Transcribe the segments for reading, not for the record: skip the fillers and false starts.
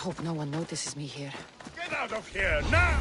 hope no one notices me here. Get out of here now!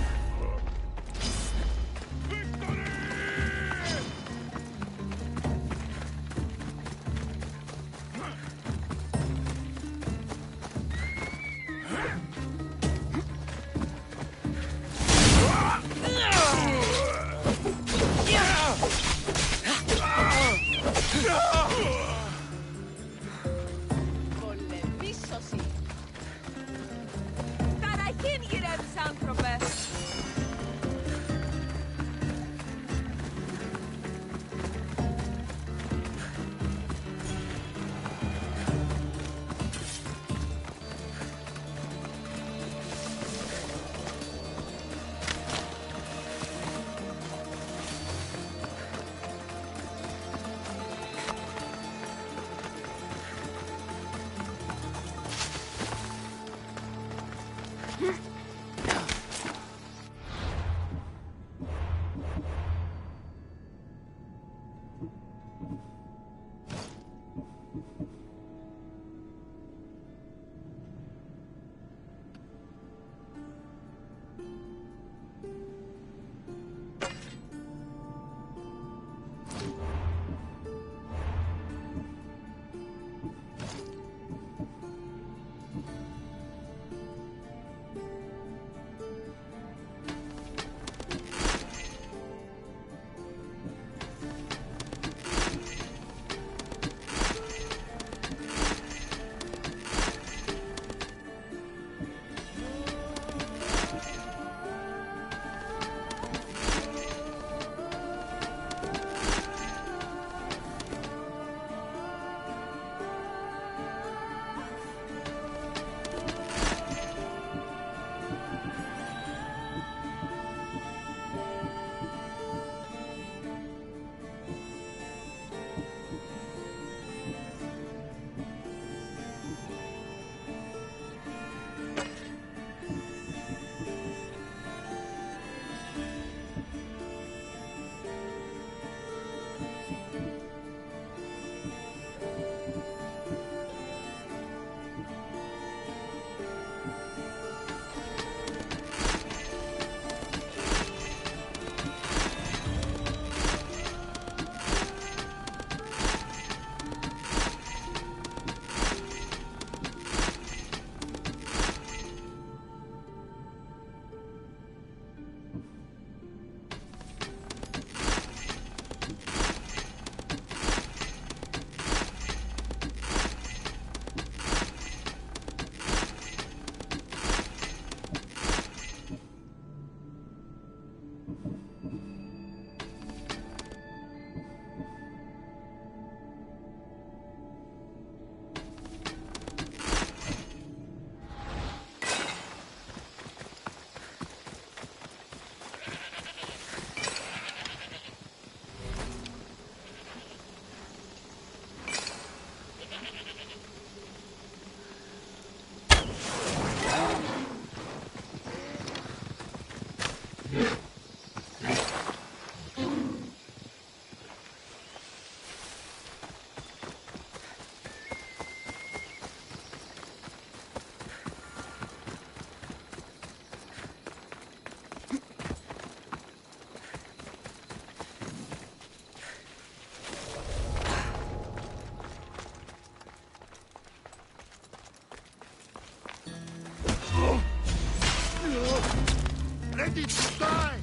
Ready to die!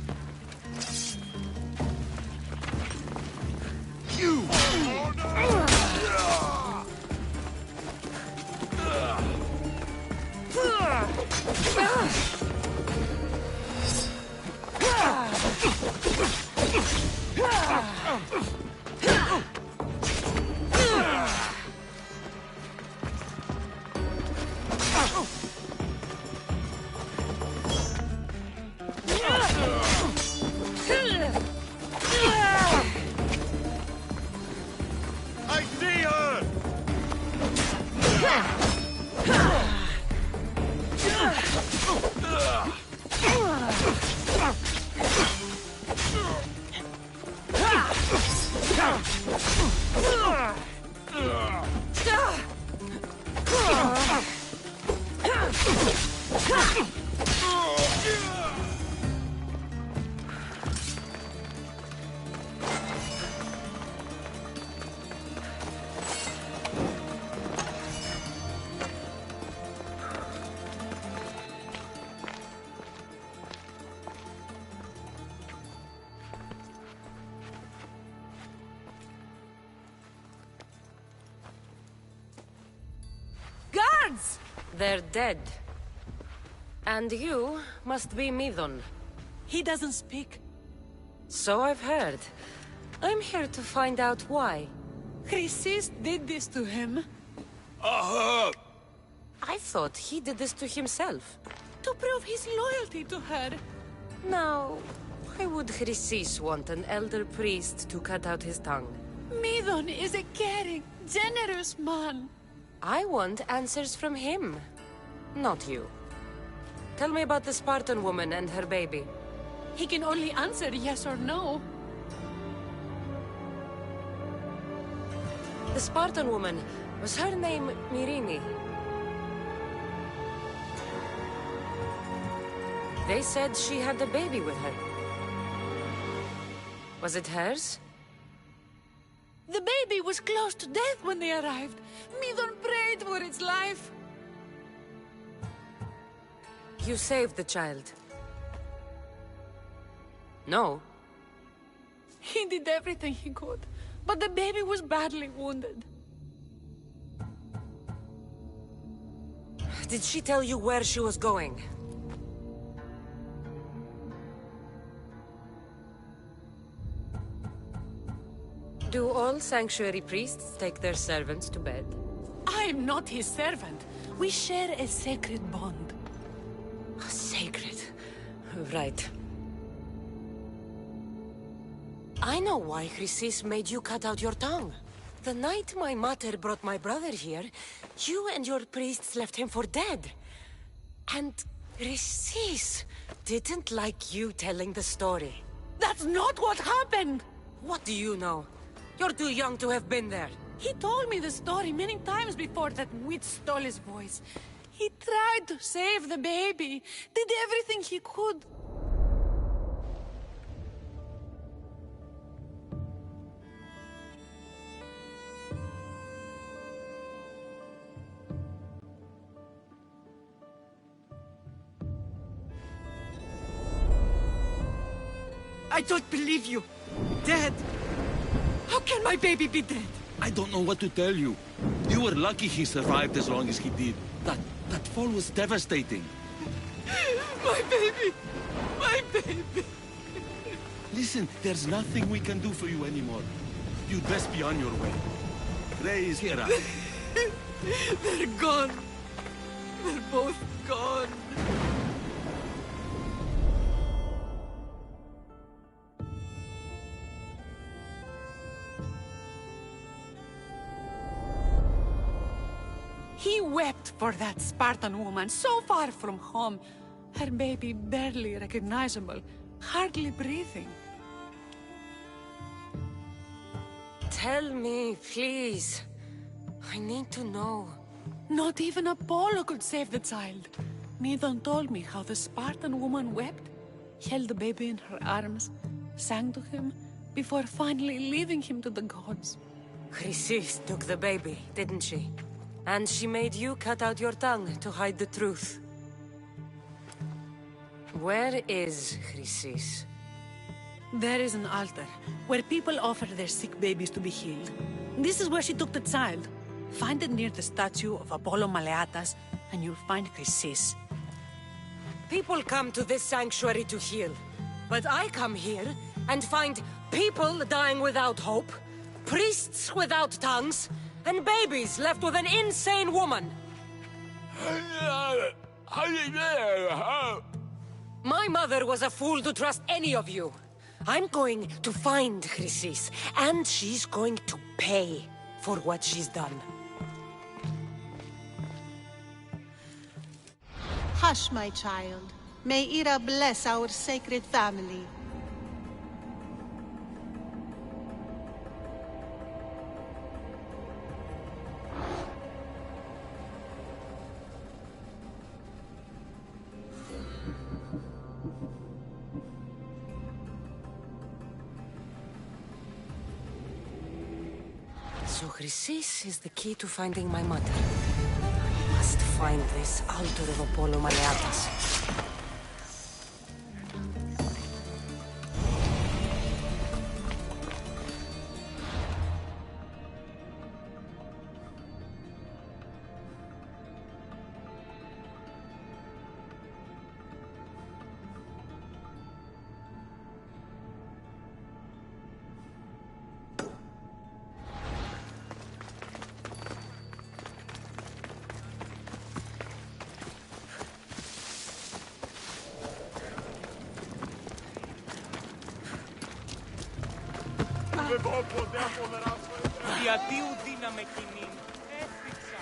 You! I see her! guards! They're dead. And you must be Midon. He doesn't speak. So I've heard. I'm here to find out why. Chrysis did this to him. I thought he did this to himself. To prove his loyalty to her. Now, why would Chrysis want an elder priest to cut out his tongue? Midon is a caring, generous man. I want answers from him, not you. Tell me about the Spartan woman and her baby. He can only answer yes or no. The Spartan woman, was her name Myrine? They said she had a baby with her. Was it hers? The baby was close to death when they arrived. Midon prayed for its life. You saved the child. No. He did everything he could, but the baby was badly wounded. Did she tell you where she was going? Do all sanctuary priests take their servants to bed? I am not his servant. We share a sacred bond. Sacred. Right. I know why Chrysis made you cut out your tongue. The night my mother brought my brother here, you and your priests left him for dead. And Chrysis didn't like you telling the story. That's not what happened! What do you know? You're too young to have been there. He told me the story many times before that witch stole his voice. He tried to save the baby, did everything he could. I don't believe you. Dead. How can my baby be dead? I don't know what to tell you. You were lucky he survived as long as he did. That fall was devastating. My baby! My baby! Listen, there's nothing we can do for you anymore. You'd best be on your way. Raise here up. They're gone. They're both gone. He wept for that Spartan woman, so far from home. Her baby barely recognizable, hardly breathing. Tell me, please. I need to know. Not even Apollo could save the child. Midon told me how the Spartan woman wept, held the baby in her arms, sang to him, before finally leaving him to the gods. Chrysis took the baby, didn't she? And she made you cut out your tongue to hide the truth. Where is Chrysis? There is an altar, where people offer their sick babies to be healed. This is where she took the child. Find it near the statue of Apollo Maleatas, and you'll find Chrysis. People come to this sanctuary to heal. But I come here and find people dying without hope, priests without tongues, and babies left with an insane woman. My mother was a fool to trust any of you. I'm going to find Chrysis, and she's going to pay for what she's done. Hush, my child. May Ira bless our sacred family. So Chrysis is the key to finding my mother. I must find this altar of Apollo Maleatas. εδώ ποτέ αποδράσω. Διατίου δύναμε κοινήν. Έφυξα.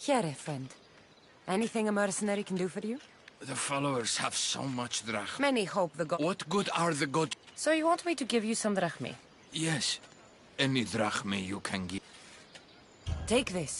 Here, friend. Anything a mercenary can do for you? The followers have so much drach. Many hope the god. What good are the gods? So you want me to give you some drachmi? Yes. Any drachme you can give. Take this.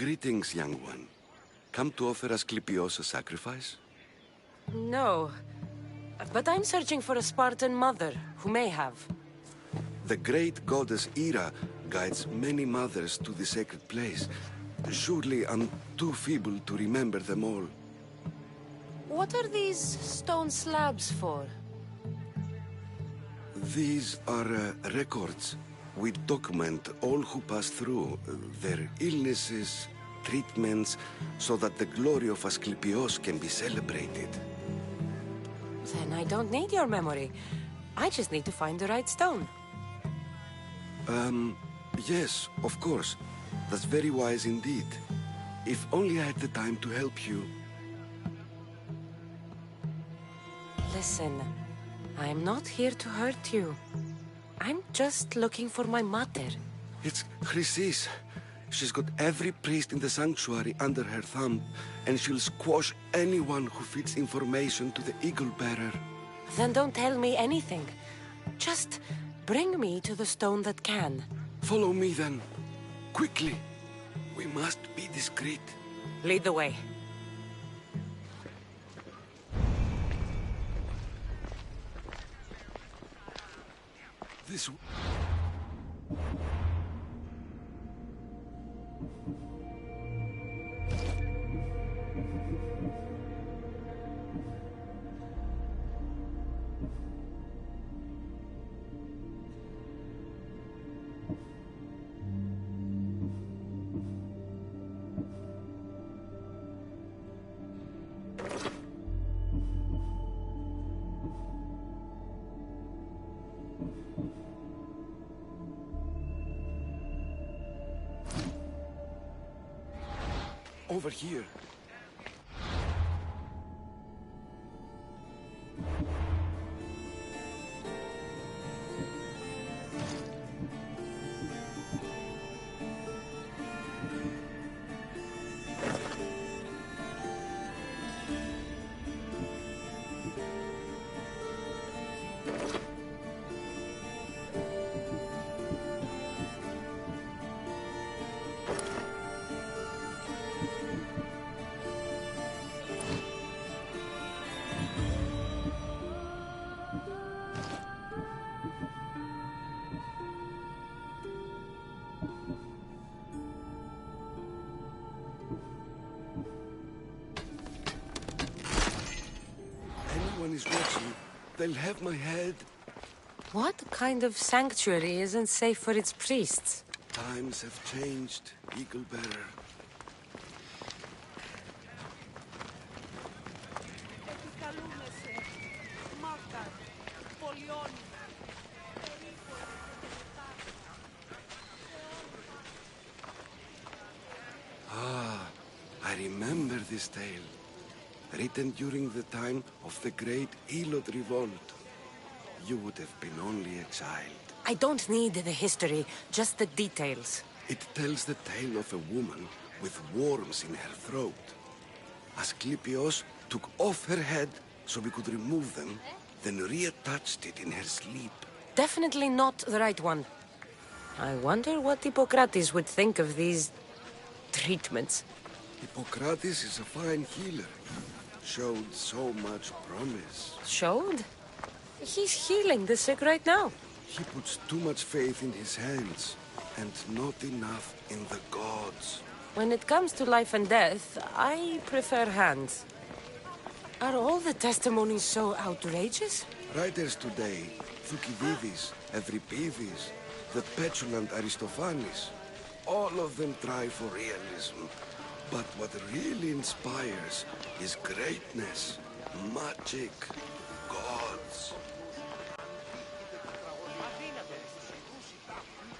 Greetings, young one. Come to offer Asclepios a sacrifice? No. But I'm searching for a Spartan mother who may have. The great goddess Ira guides many mothers to the sacred place. Surely I'm too feeble to remember them all. What are these stone slabs for? These are records. We document all who pass through, their illnesses, treatments, so that the glory of Asclepios can be celebrated. Then I don't need your memory. I just need to find the right stone. Yes, of course. That's very wise indeed. If only I had the time to help you. Listen, I'm not here to hurt you. I'm just looking for my mother. It's Chrysis. She's got every priest in the sanctuary under her thumb, and she'll squash anyone who feeds information to the Eagle Bearer. Then don't tell me anything. Just bring me to the stone that can. Follow me then. Quickly. We must be discreet. Lead the way. This... Over here. Anyone is watching, they'll have my head. What kind of sanctuary isn't safe for its priests? Times have changed, Eagle Bearer. I remember this tale. Written during the time of the great Elot revolt. You would have been only a child. I don't need the history, just the details. It tells the tale of a woman with worms in her throat. Asclepios took off her head so we could remove them, then reattached it in her sleep. Definitely not the right one. I wonder what Hippocrates would think of these treatments. Hippocrates is a fine healer. Showed so much promise. Showed? He's healing the sick right now. He puts too much faith in his hands, and not enough in the gods. When it comes to life and death, I prefer hands. Are all the testimonies so outrageous? Writers today, Thukydides, Evripidis, the petulant Aristophanes, all of them try for realism. But what really inspires is greatness, magic, gods.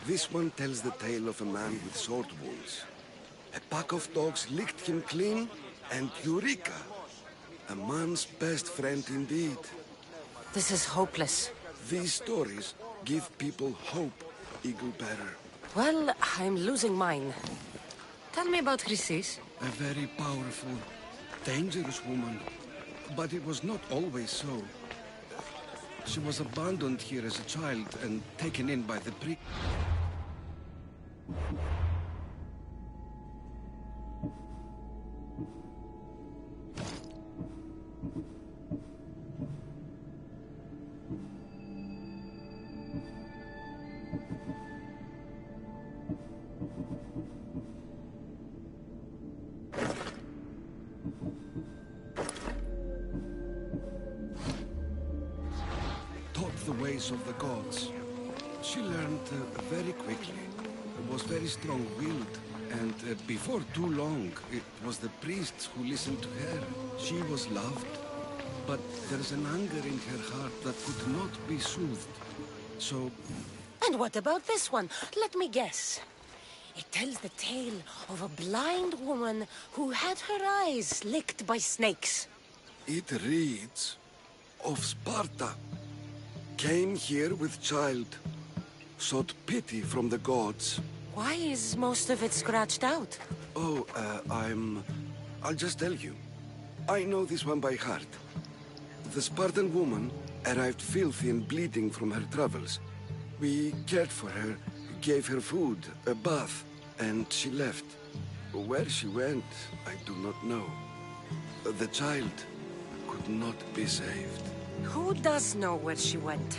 This one tells the tale of a man with sword wounds. A pack of dogs licked him clean, and Eureka! A man's best friend indeed. This is hopeless. These stories give people hope, Eagle Bearer. Well, I'm losing mine. Tell me about Chrysis. A very powerful, dangerous woman. But it was not always so. She was abandoned here as a child and taken in by the priest. The ways of the gods. She learned very quickly, was very strong-willed, and before too long, it was the priests who listened to her. She was loved, but there's an anger in her heart that could not be soothed. So... And what about this one? Let me guess. It tells the tale of a blind woman who had her eyes licked by snakes. It reads of Sparta. Came here with child, sought pity from the gods. Why is most of it scratched out? Oh, I'll just tell you. I know this one by heart. The Spartan woman arrived filthy and bleeding from her travels. We cared for her, gave her food, a bath, and she left. Where she went, I do not know. The child could not be saved. Who does know where she went?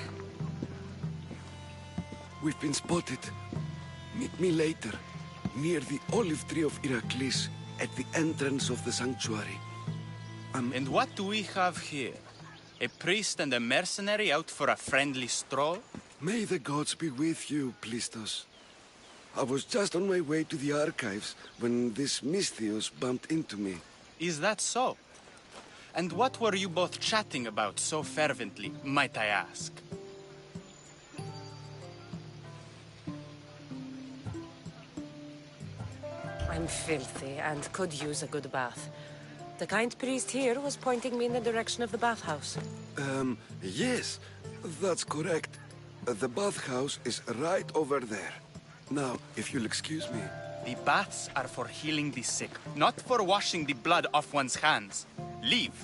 We've been spotted. Meet me later, near the olive tree of Heracles, at the entrance of the sanctuary. And what do we have here? A priest and a mercenary out for a friendly stroll? May the gods be with you, Plistos. I was just on my way to the archives when this Misthios bumped into me. Is that so? And what were you both chatting about so fervently, might I ask? I'm filthy and could use a good bath. The kind priest here was pointing me in the direction of the bathhouse. Yes, that's correct. The bathhouse is right over there. Now, if you'll excuse me. The baths are for healing the sick, not for washing the blood off one's hands. Leave.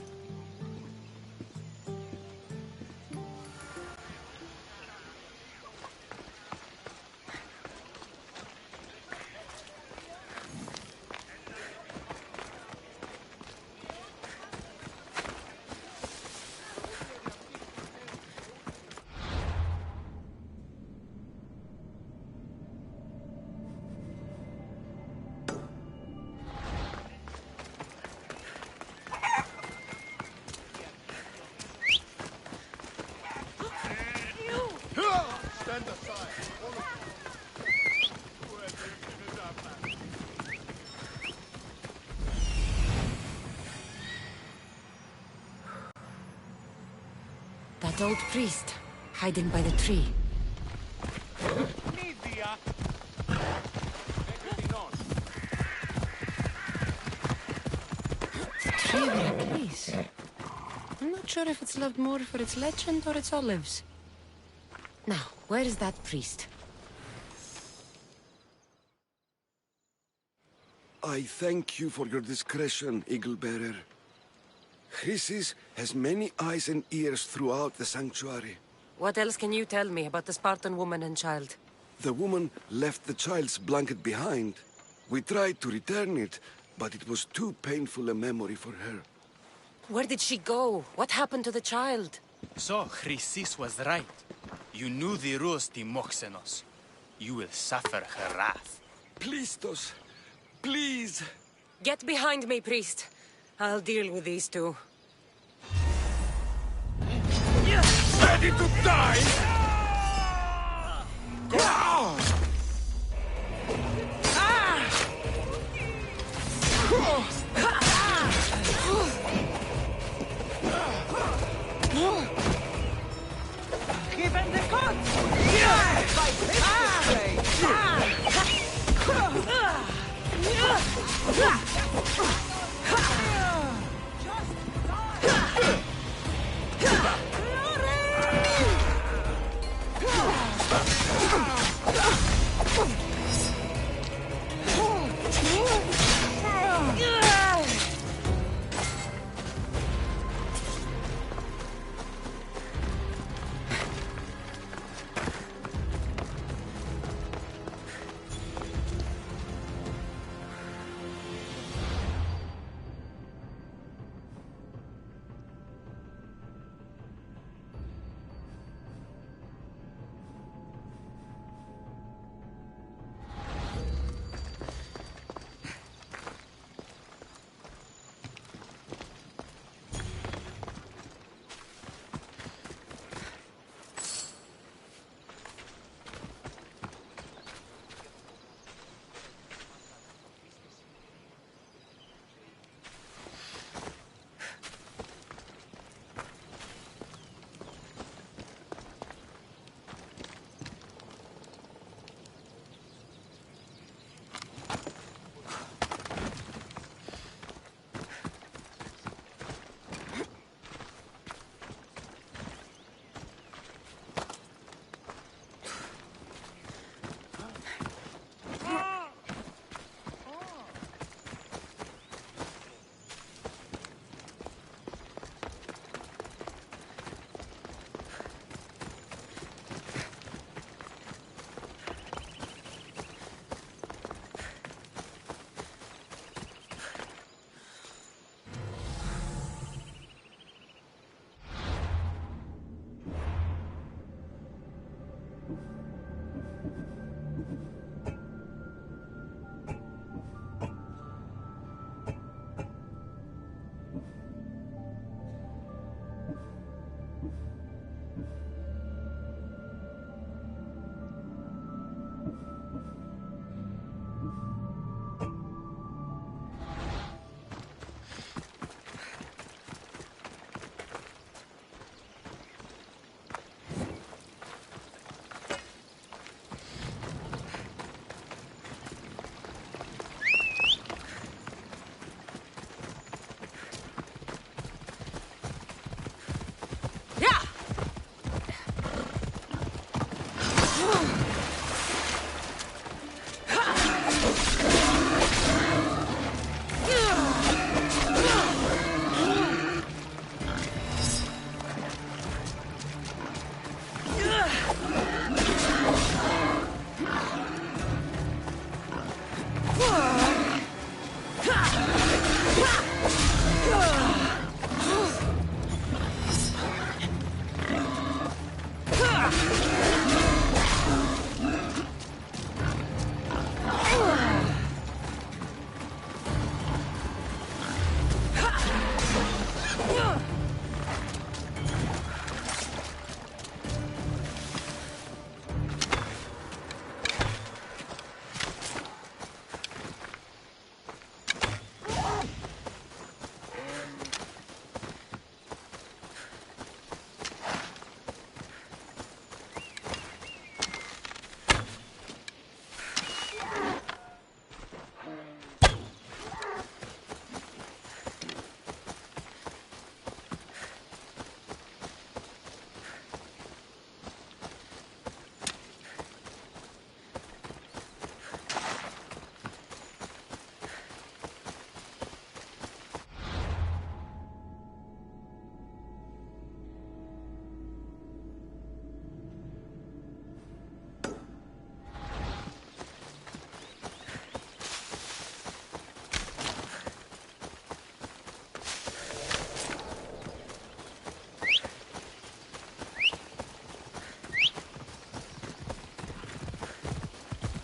That old priest, hiding by the tree. Tree of Heracles. I'm not sure if it's loved more for its legend or its olives. Now, where is that priest? I thank you for your discretion, Eagle Bearer. Chrysis has many eyes and ears throughout the sanctuary. What else can you tell me about the Spartan woman and child? The woman left the child's blanket behind. We tried to return it, but it was too painful a memory for her. Where did she go? What happened to the child? So, Chrysis was right. You knew the rules, Timoxenos. You will suffer her wrath. Plistos, please. Get behind me, priest. I'll deal with these two. Ready to die? Give him the cut!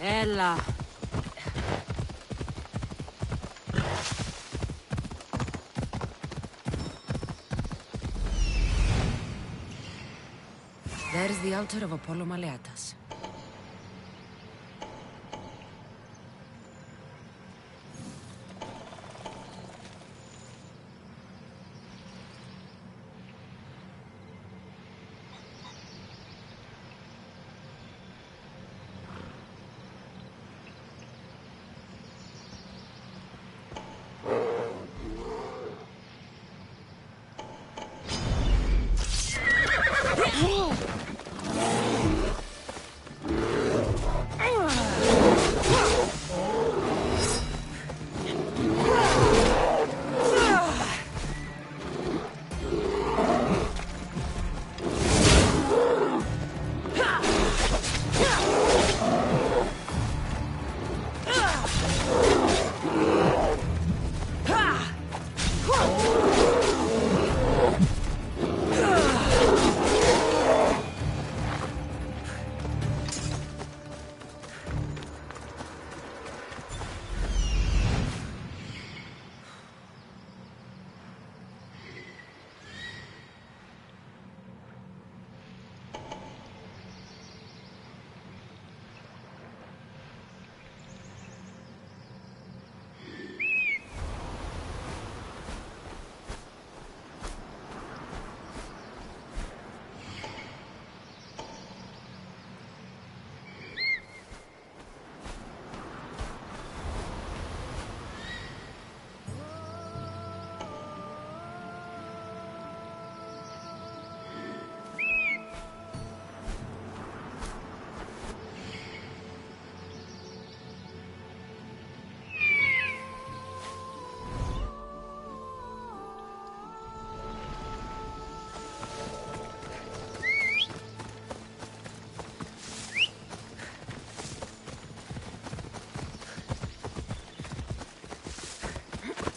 Ella. is the altar of Apollo Maleatas.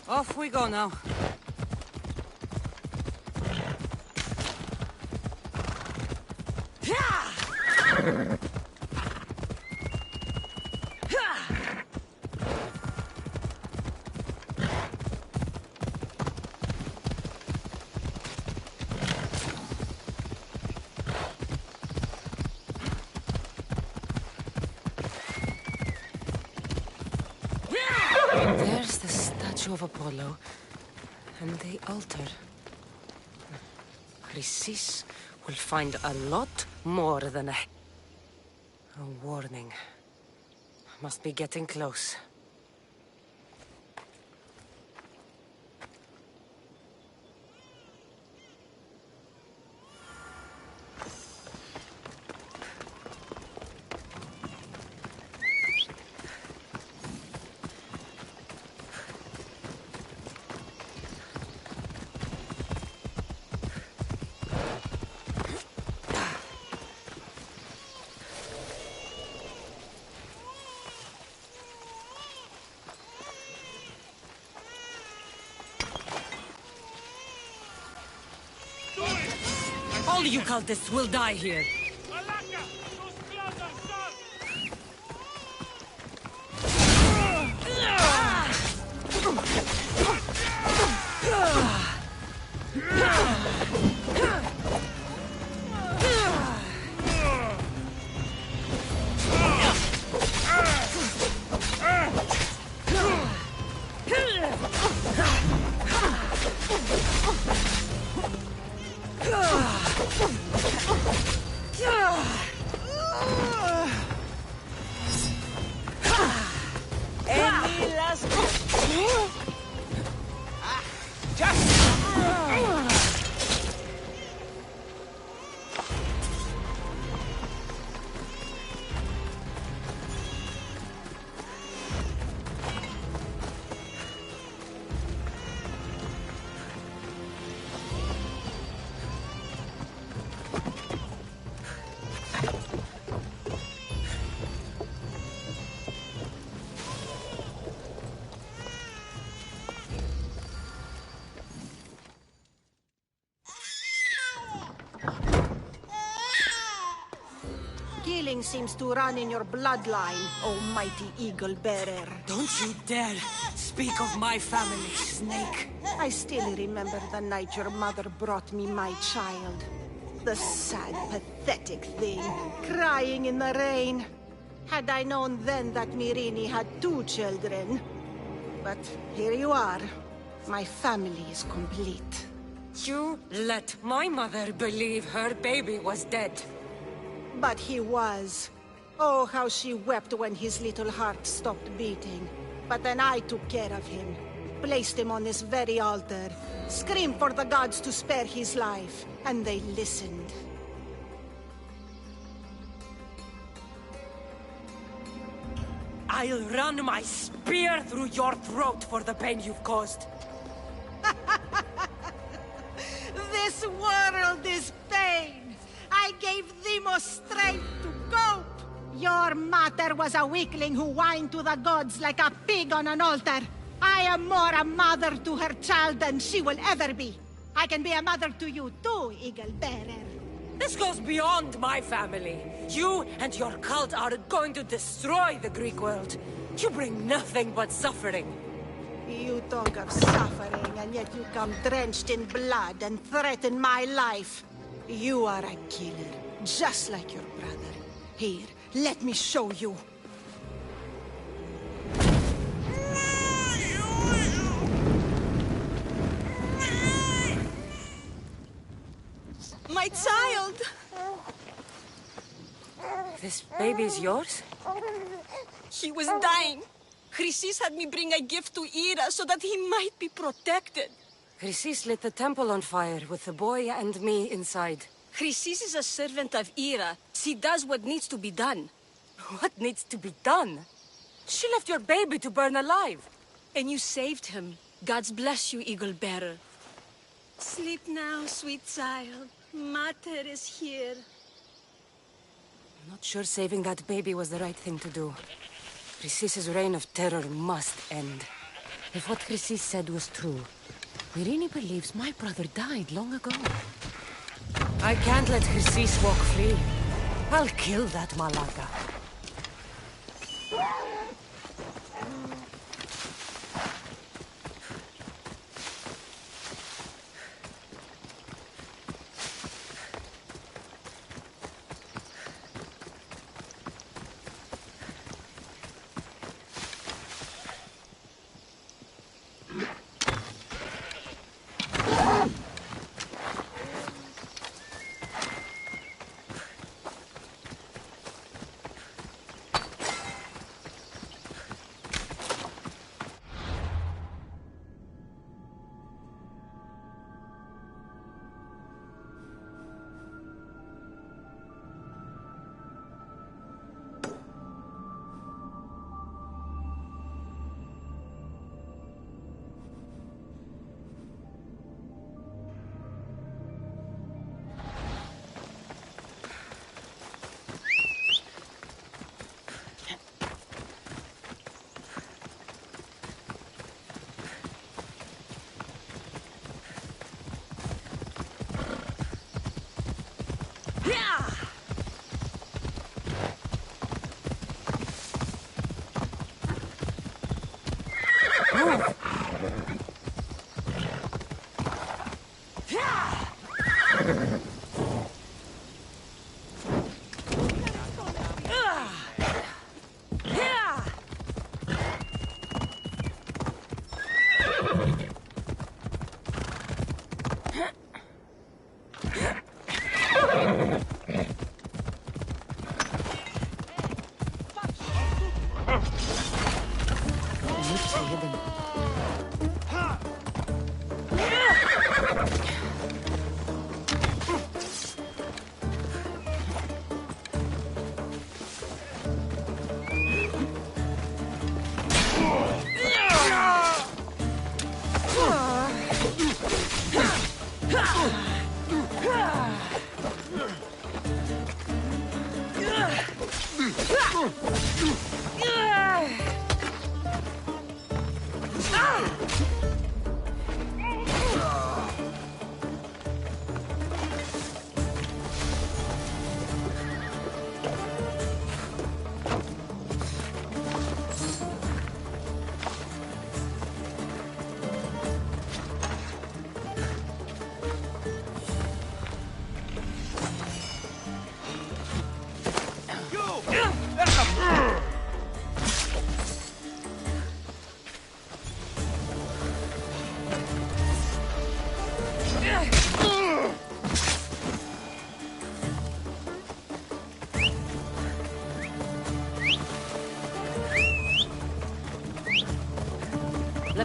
Off we go now. There's the statue of Apollo, and the altar. Chrysis will find a lot more than a warning. Must be getting close. All you cultists will die here. Killing seems to run in your bloodline, almighty eagle bearer. Don't you dare speak of my family, snake. I still remember the night your mother brought me my child. The sad, pathetic thing, crying in the rain. Had I known then that Mirini had 2 children. But here you are. My family is complete. You let my mother believe her baby was dead. But he was. Oh, how she wept when his little heart stopped beating. But then I took care of him. Placed him on this very altar. Screamed for the gods to spare his life. And they listened. I'll run my spear through your throat for the pain you've caused. This world is pain. I gave Demos strength to cope. Your mater was a weakling who whined to the gods like a pig on an altar. I am more a mother to her child than she will ever be. I can be a mother to you too, Eagle Bearer. This goes beyond my family. You and your cult are going to destroy the Greek world. You bring nothing but suffering. You talk of suffering, and yet you come drenched in blood and threaten my life. You are a killer, just like your brother. Here, let me show you. My child! This baby's yours? He was dying. Chrysis had me bring a gift to Ira so that he might be protected. Chrysis lit the temple on fire with the boy and me inside. Chrysis is a servant of Ira. She does what needs to be done. What needs to be done? She left your baby to burn alive. And you saved him. Gods bless you, Eagle Bearer. Sleep now, sweet child. Mater is here. I'm not sure saving that baby was the right thing to do. Chrysis's reign of terror must end. If what Chrysis said was true, Mirini believes my brother died long ago. I can't let Chrysis walk free. I'll kill that Malaka.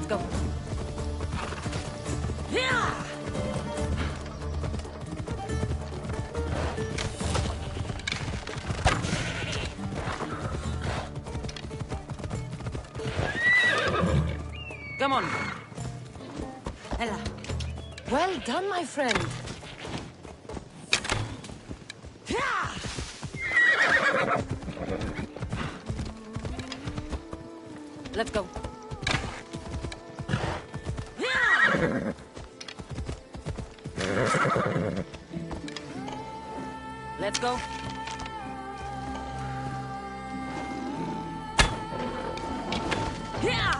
Let's go. Yeah! Come on. Ella. Well done, my friend. Yeah! Let's go. Yeah! Let's go. Yeah!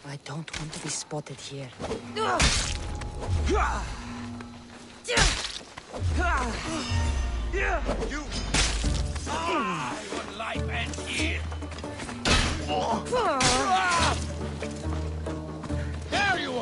I don't want to be spotted here. You! Your life ends here! There you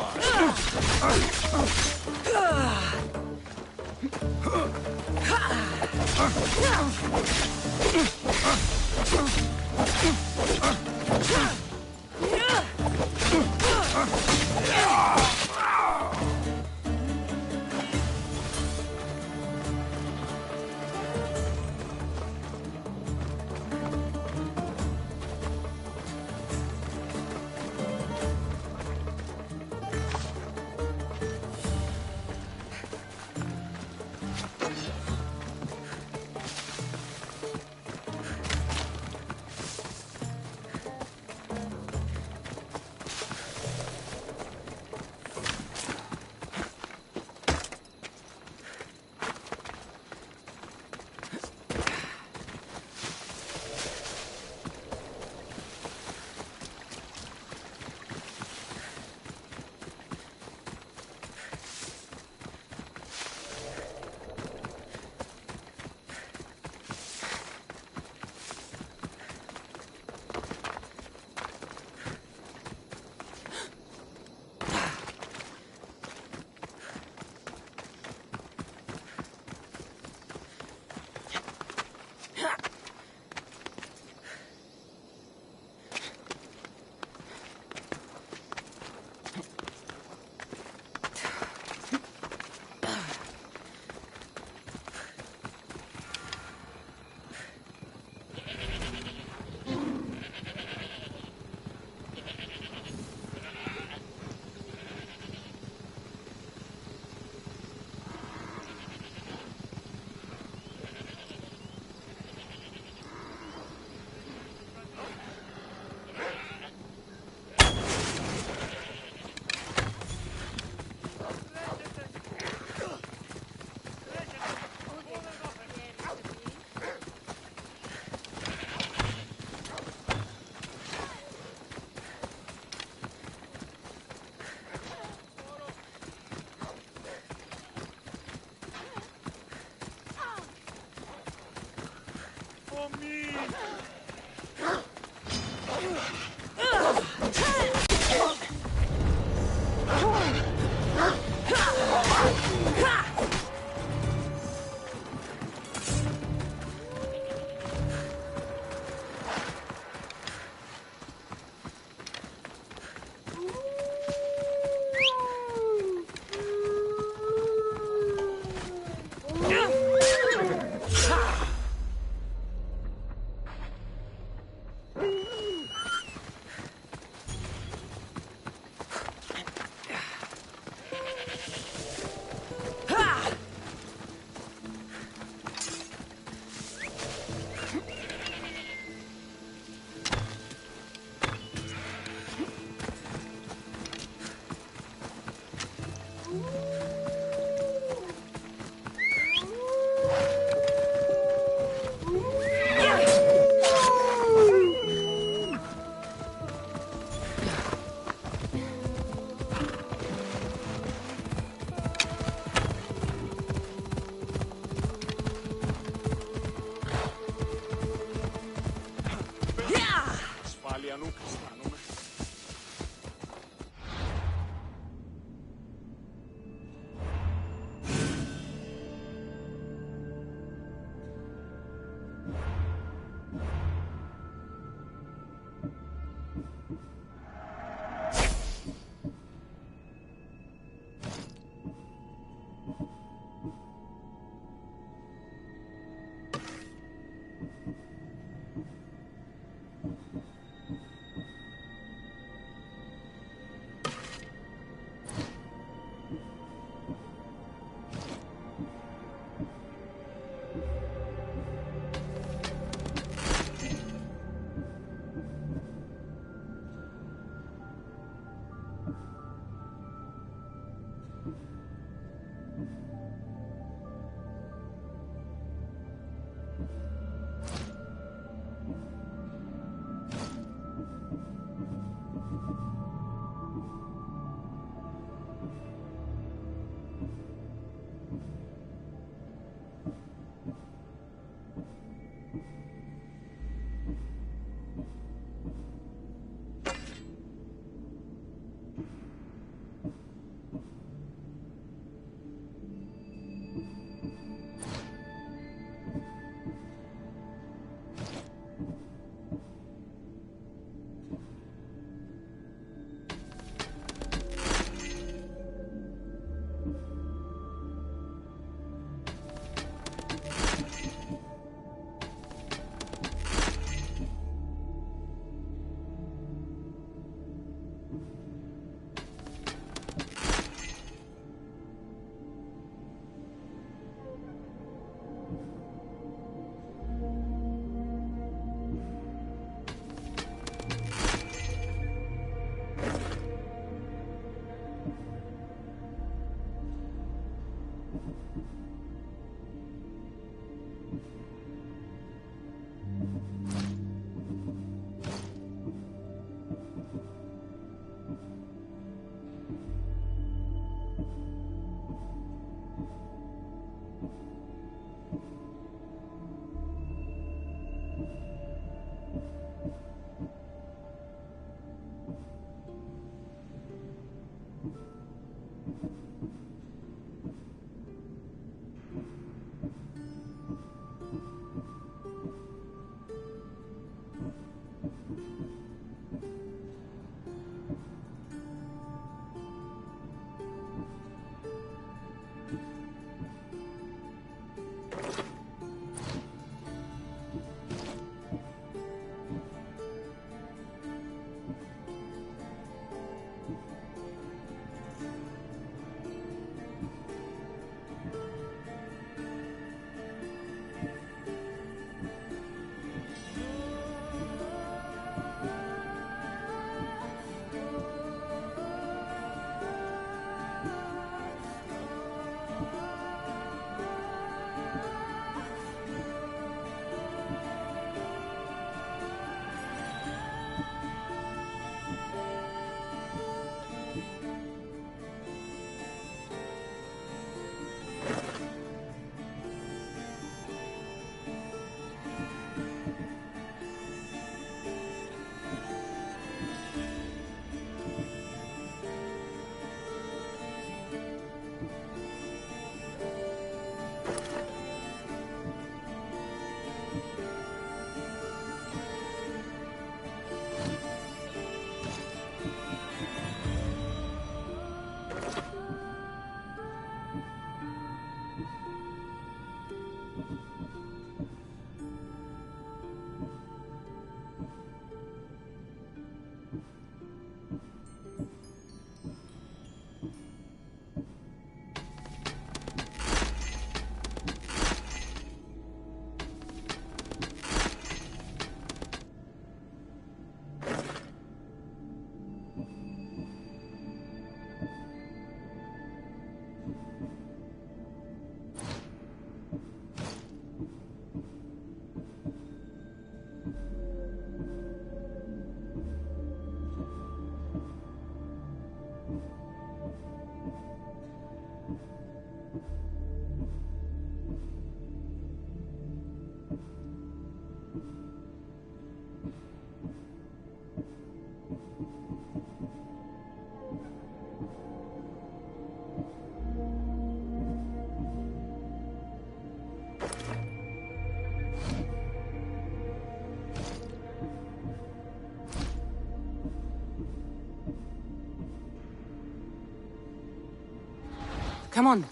Come on.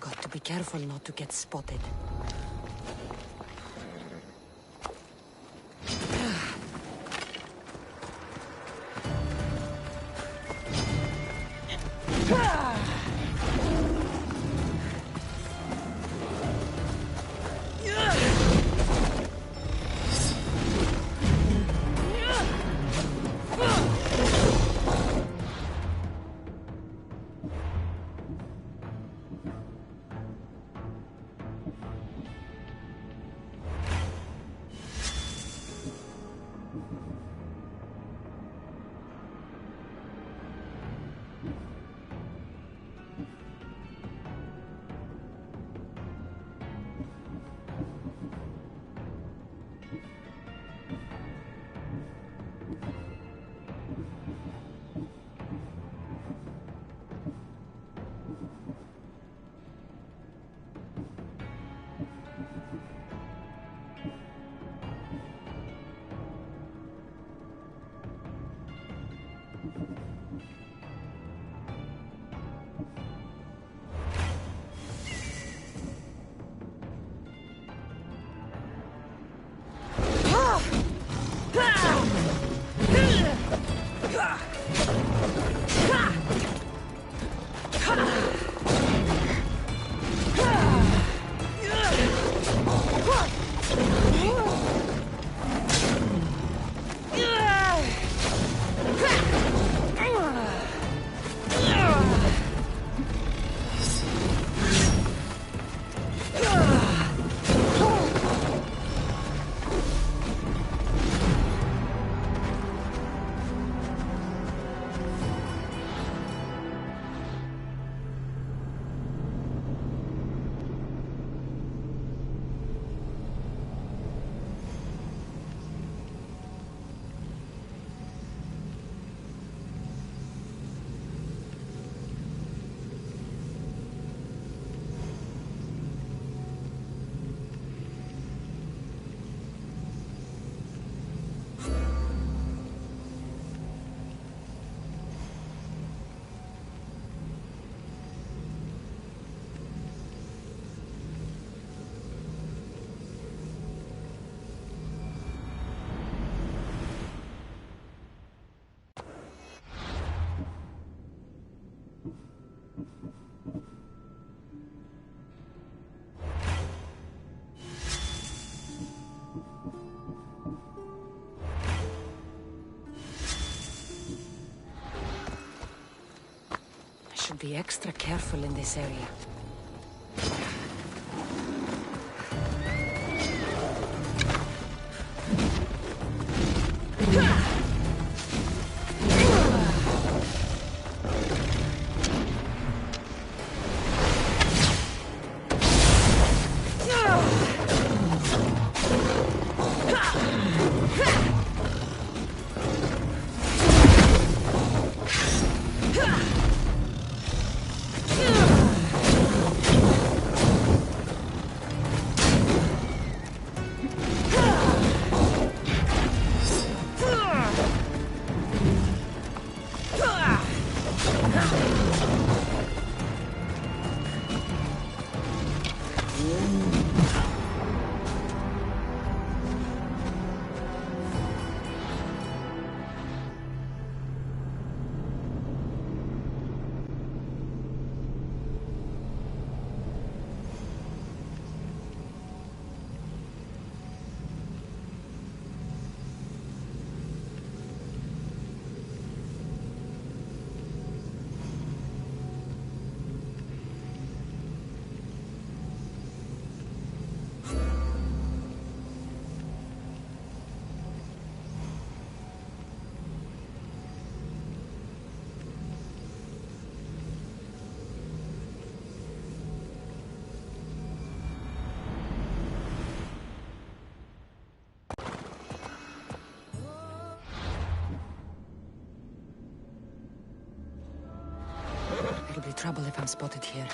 Got to be careful not to get spotted. Be extra careful in this area. It'll be trouble if I'm spotted here.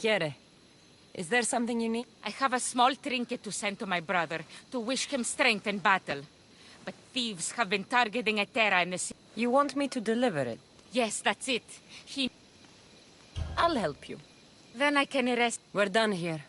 Chiere, is there something you need? I have a small trinket to send to my brother, to wish him strength in battle. But thieves have been targeting a Terra in the sea. You want me to deliver it? Yes, that's it. I'll help you. Then I can arrest... We're done here.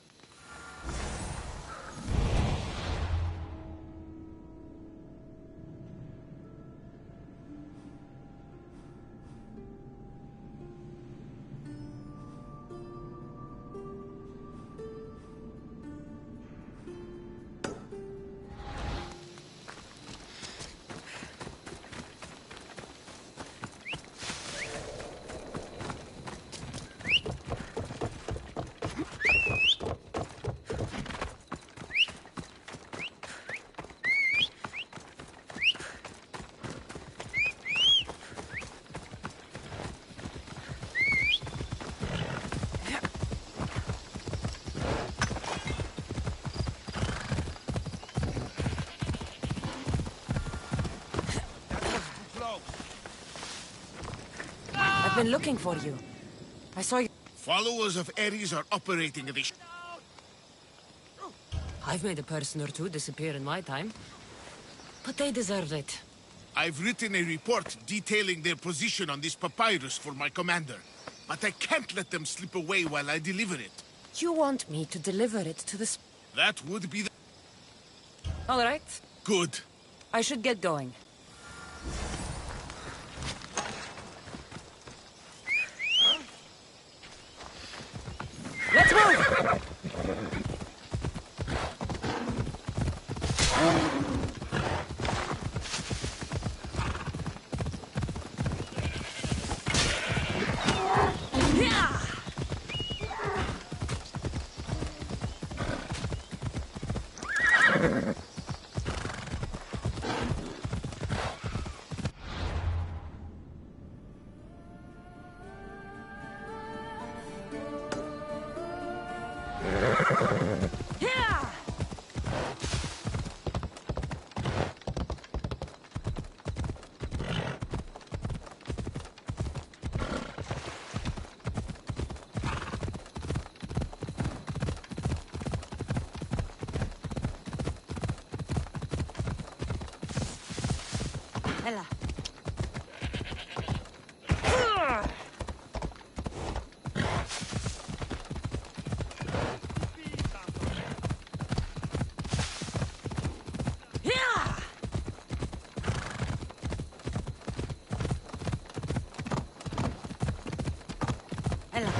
I've been looking for you. I saw you. Followers of Ares are operating this. I've made a person or two disappear in my time. But they deserved it. I've written a report detailing their position on this papyrus for my commander. But I can't let them slip away while I deliver it. You want me to deliver it to the... That would be the... All right. Good. I should get going. Let's move! Ella. Ella.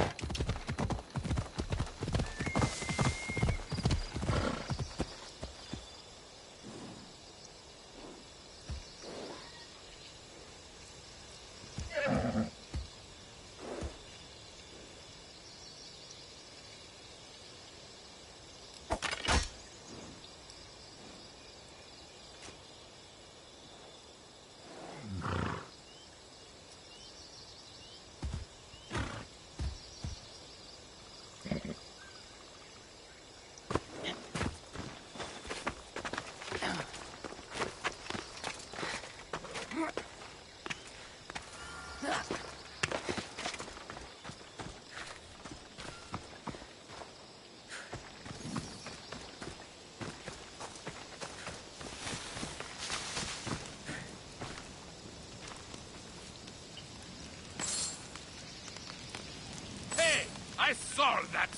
Hey! I saw that!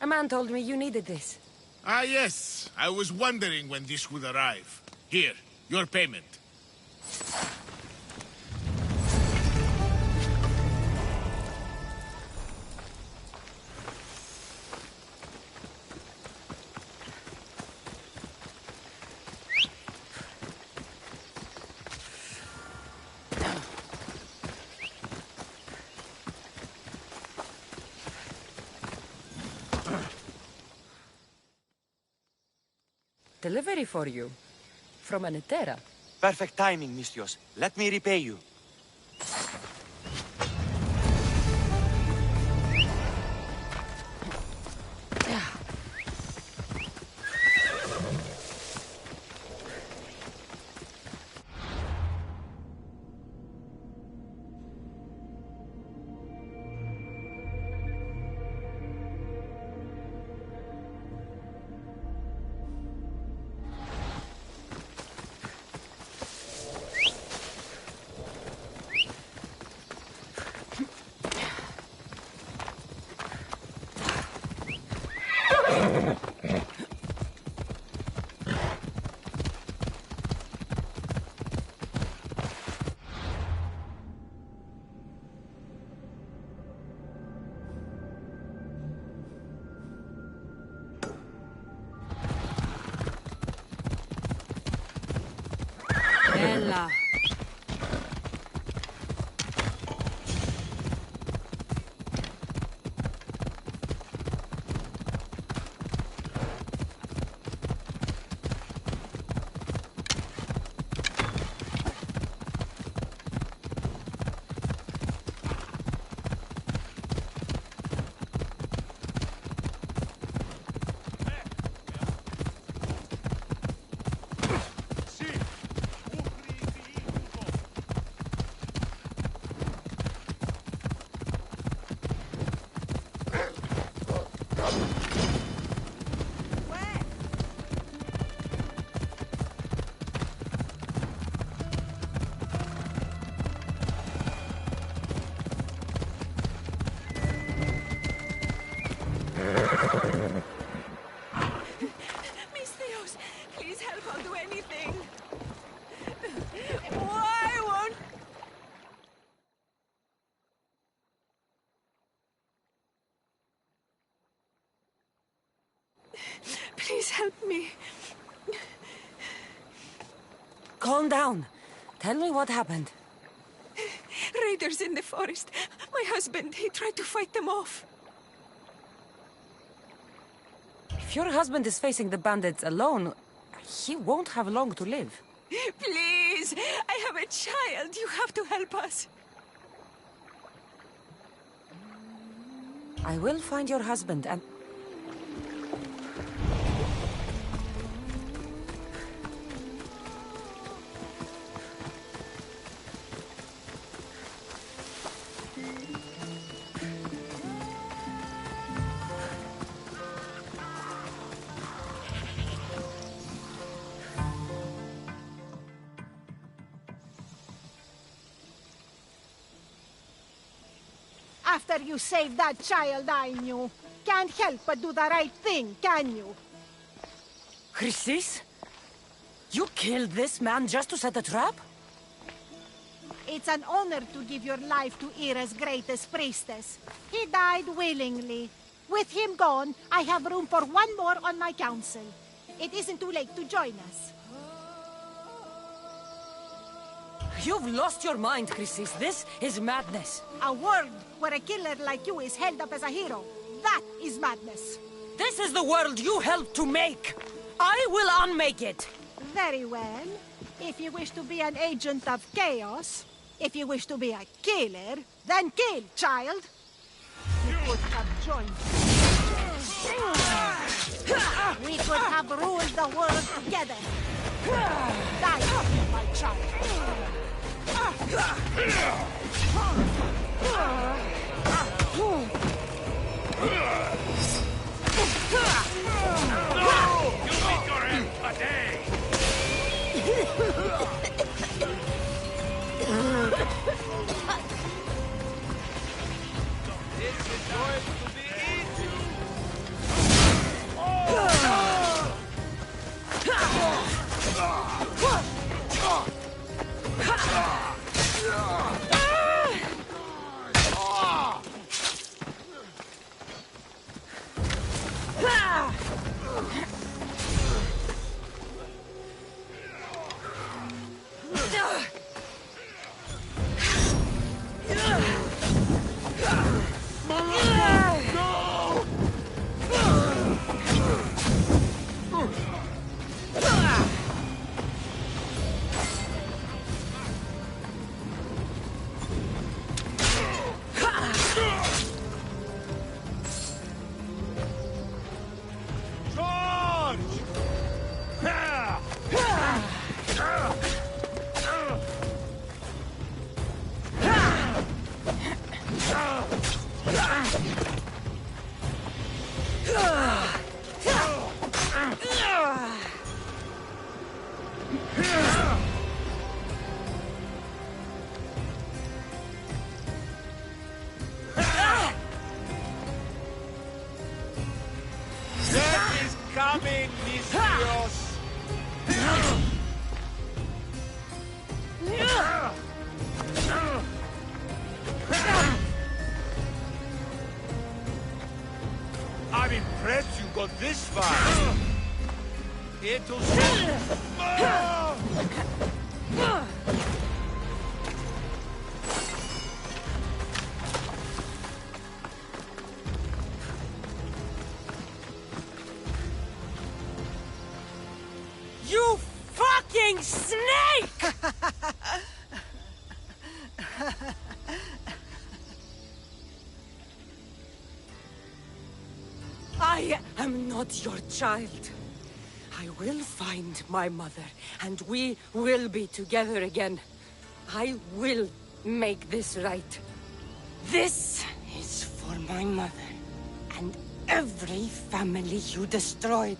A man told me you needed this. Ah, yes. I was wondering when this would arrive. Here, your payment. Delivery for you. From an Etera. Perfect timing, Mistios. Let me repay you. Mistios, please help. I'll do anything. Why won't... Please help me. Calm down. Tell me what happened. Raiders in the forest. My husband, he tried to fight them off. If your husband is facing the bandits alone, he won't have long to live. Please, I have a child. You have to help us. I will find your husband and... After you saved that child I knew, can't help but do the right thing, can you? Chrysis? You killed this man just to set a trap? It's an honor to give your life to Ira's greatest priestess. He died willingly. With him gone, I have room for one more on my council. It isn't too late to join us. You've lost your mind, Chrysis. This is madness. A world where a killer like you is held up as a hero. That is madness. This is the world you helped to make. I will unmake it. Very well. If you wish to be an agent of chaos, if you wish to be a killer, then kill, child. You could have joined. We could have ruled the world together. Die, my child. Coming, Mistios! I'm impressed you got this far. It'll You fucking snake! I am not your child. I will find my mother, and we will be together again. I will make this right. This is for my mother, and every family you destroyed.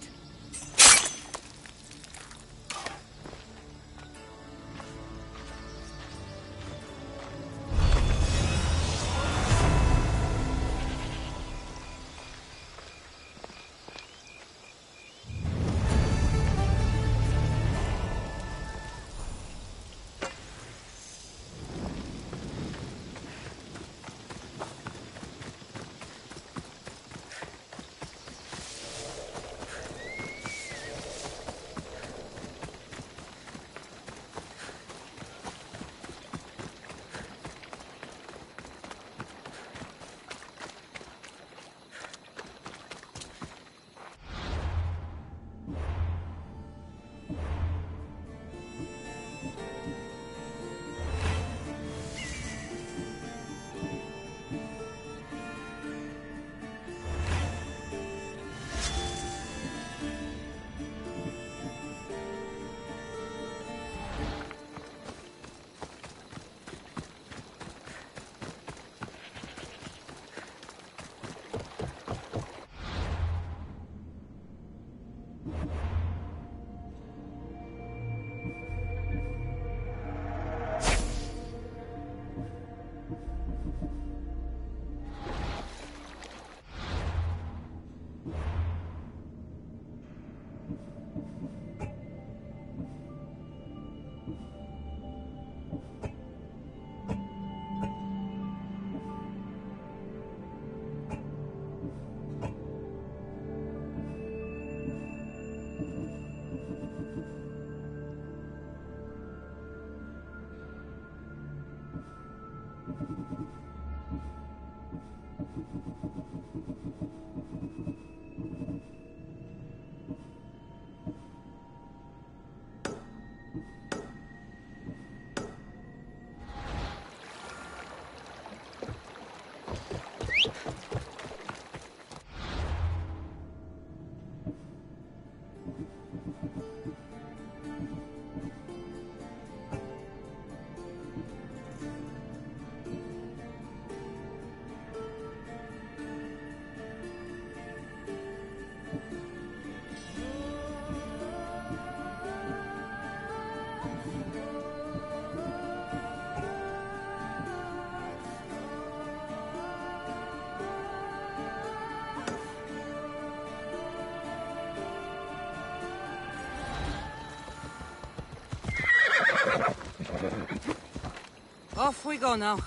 Off we go now.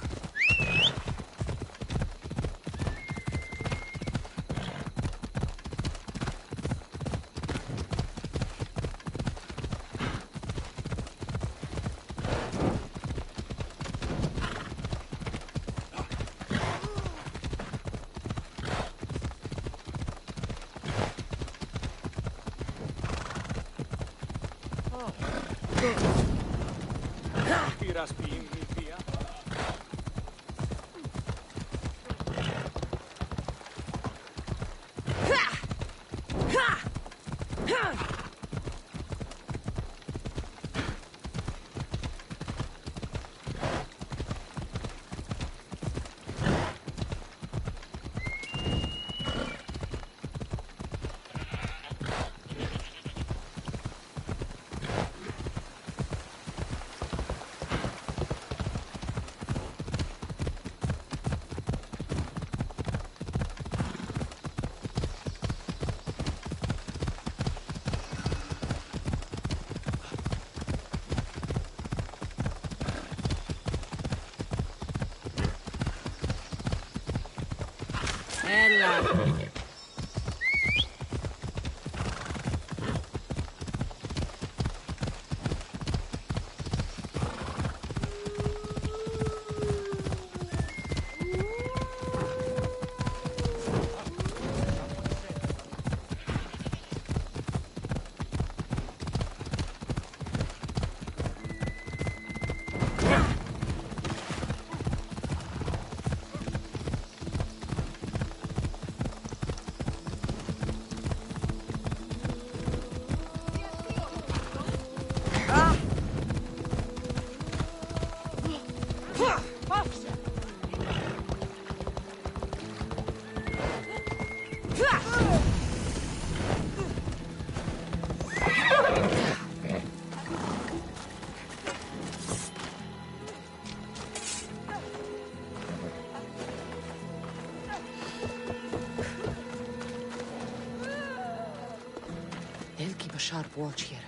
They'll keep a sharp watch here.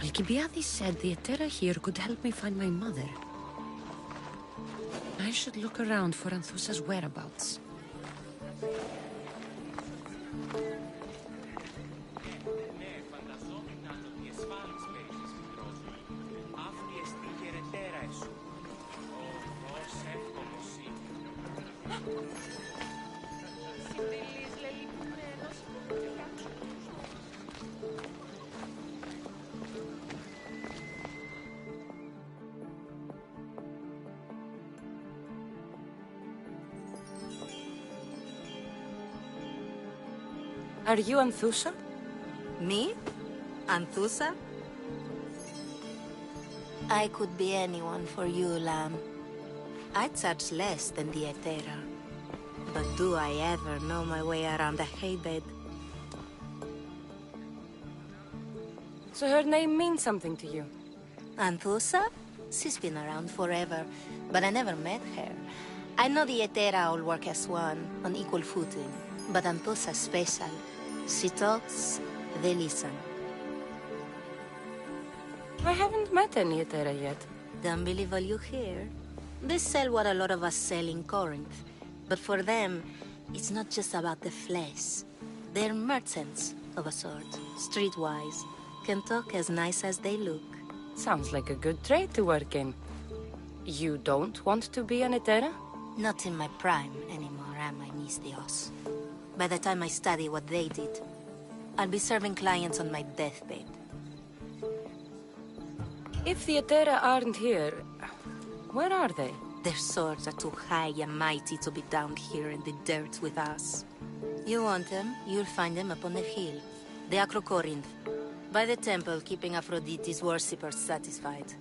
Alcibiades said the Etera here could help me find my mother. I should look around for Anthusa's whereabouts. Are you Anthusa? Me? Anthusa? I could be anyone for you, Lamb. I charge less than the Etera. But do I ever know my way around a haybed? So her name means something to you? Anthusa? She's been around forever, but I never met her. I know the Etera all work as one, on equal footing. But Anthusa's special. She talks, they listen. I haven't met any Etera yet. Don't believe all you hear. They sell what a lot of us sell in Corinth. But for them, It's not just about the flesh. They're merchants of a sort, streetwise. Can talk as nice as they look. Sounds like a good trade to work in. You don't want to be an Etera? Not in my prime anymore, am I, Miss Dios? By the time I study what they did, I'll be serving clients on my deathbed. If the Etera aren't here, where are they? Their swords are too high and mighty to be down here in the dirt with us. You want them, you'll find them up on the hill. The Acrocorinth. By the temple, keeping Aphrodite's worshippers satisfied.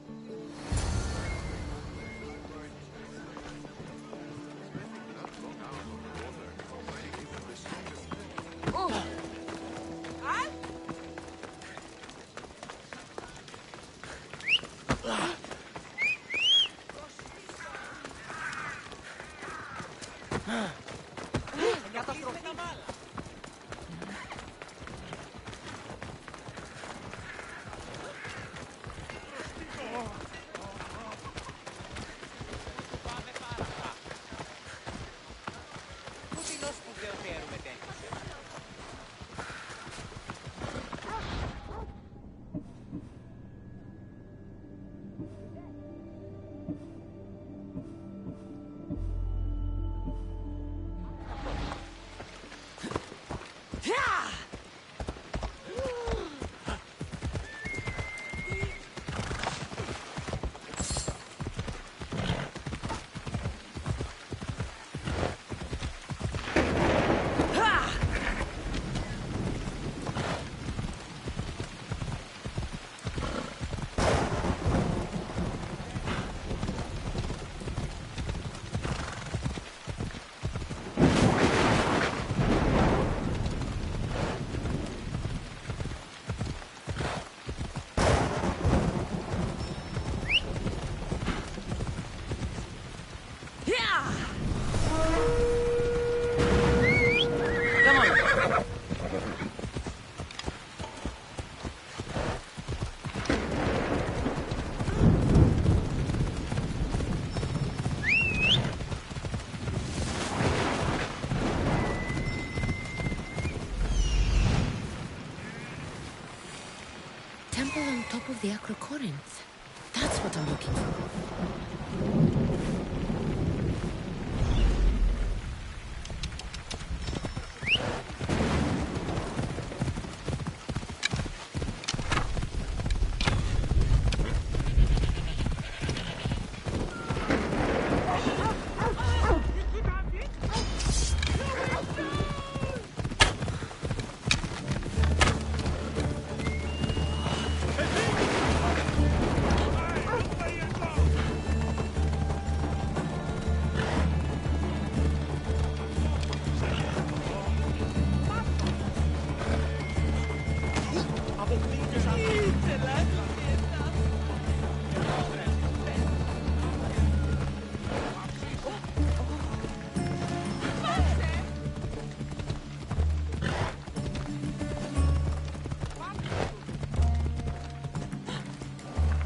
Temple on top of the Acrocorinth. That's what I'm looking for.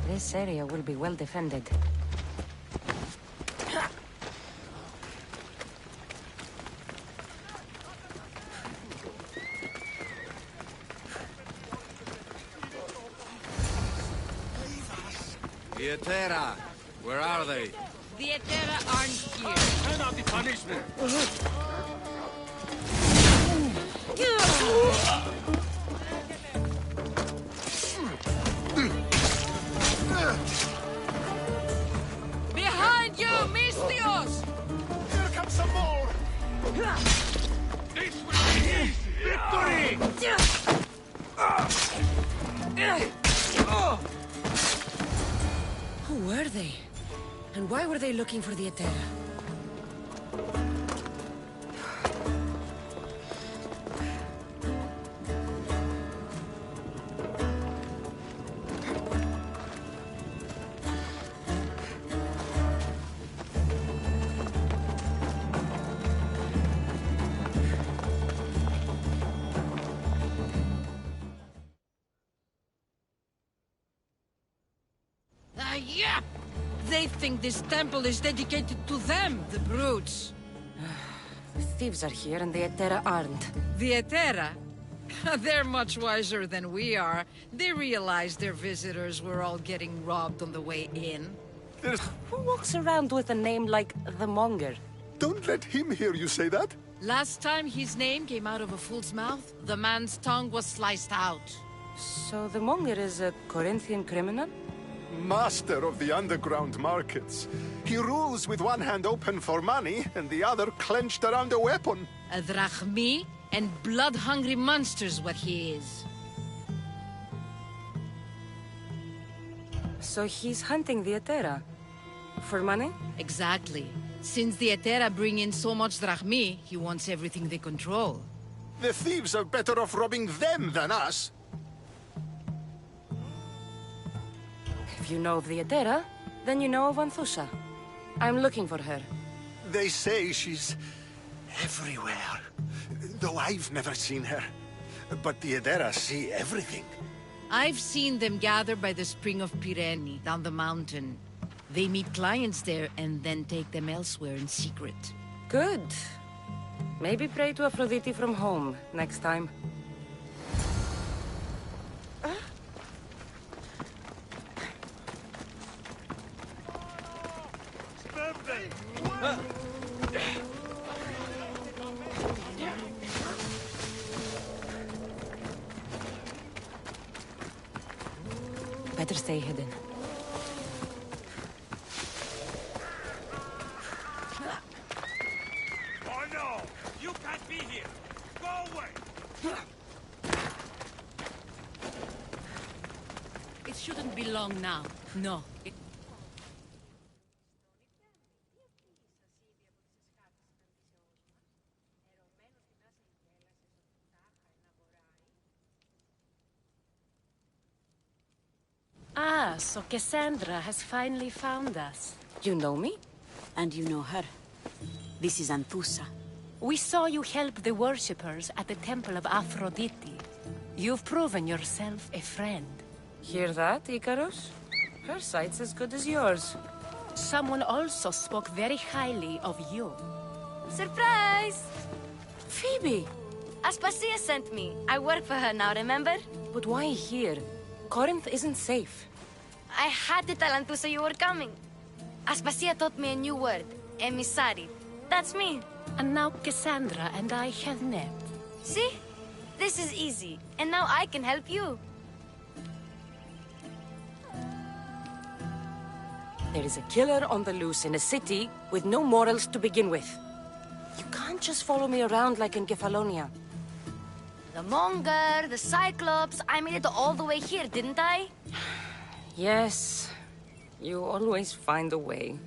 This area will be well defended. The Etera, where are they? The Etera aren't here. Turn out the punishment. Behind you, Mistios! Here comes some more. This will be easy. Victory! Who were they? And why were they looking for the Etera? They think this temple is dedicated to them, the brutes. Thieves are here and the Etera aren't. The Etera? They're much wiser than we are. They realized their visitors were all getting robbed on the way in. Who walks around with a name like the Monger? Don't let him hear you say that. Last time his name came out of a fool's mouth, the man's tongue was sliced out. So the Monger is a Corinthian criminal? Master of the underground markets. He rules with one hand open for money and the other clenched around a weapon. A drachmi and blood-hungry monster's what he is. So he's hunting the Etera? For money? Exactly. Since the Etera bring in so much drachmi, he wants everything they control. The thieves are better off robbing them than us. If you know of the Etera, then you know of Anthusa. I'm looking for her. They say she's everywhere. Though I've never seen her. But the Etera see everything. I've seen them gather by the spring of Pireni, down the mountain. They meet clients there and then take them elsewhere in secret. Good. Maybe pray to Aphrodite from home next time. Better stay hidden. Oh no! You can't be here! Go away! It shouldn't be long now. No. Ah, so Cassandra has finally found us. You know me? And you know her. This is Anthusa. We saw you help the worshippers at the Temple of Aphrodite. You've proven yourself a friend. Hear that, Icarus? Her sight's as good as yours. Someone also spoke very highly of you. Surprise! Phoebe! Aspasia sent me. I work for her now, remember? But why here? Corinth isn't safe. I had to tell Anthusa you were coming. Aspasia taught me a new word. Emissary. That's me. And now Cassandra and I have met. See? This is easy. And now I can help you. There is a killer on the loose in a city with no morals to begin with. You can't just follow me around like in Kefalonia. The Monger, the Cyclops. I made it all the way here, didn't I? Yes. You always find a way.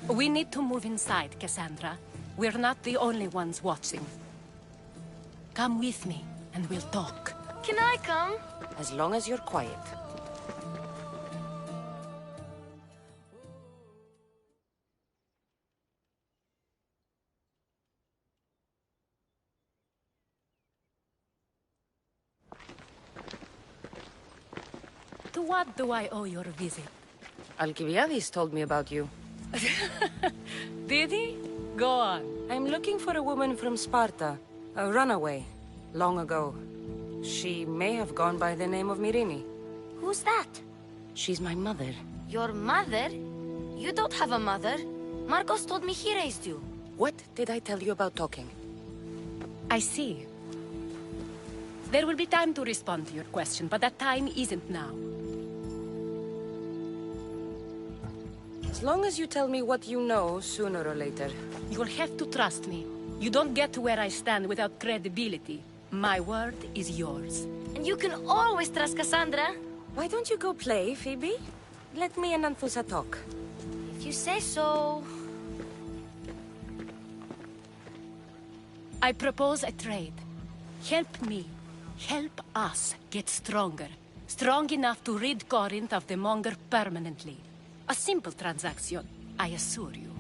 We need to move inside, Cassandra. We're not the only ones watching. Come with me, and we'll talk. Can I come? As long as you're quiet. To what do I owe your visit? Alcibiades told me about you. Did he? Go on. I'm looking for a woman from Sparta. A runaway. Long ago. She may have gone by the name of Myrine. Who's that? She's my mother. Your mother? You don't have a mother. Marcos told me he raised you. What did I tell you about talking? I see. There will be time to respond to your question, but that time isn't now. As long as you tell me what you know, sooner or later. You'll have to trust me. You don't get to where I stand without credibility. My word is yours. And you can always trust Cassandra. Why don't you go play, Phoebe? Let me and Anthusa talk. If you say so. I propose a trade. Help me. Help us get stronger. Strong enough to rid Corinth of the Monger permanently. A simple transaction, I assure you.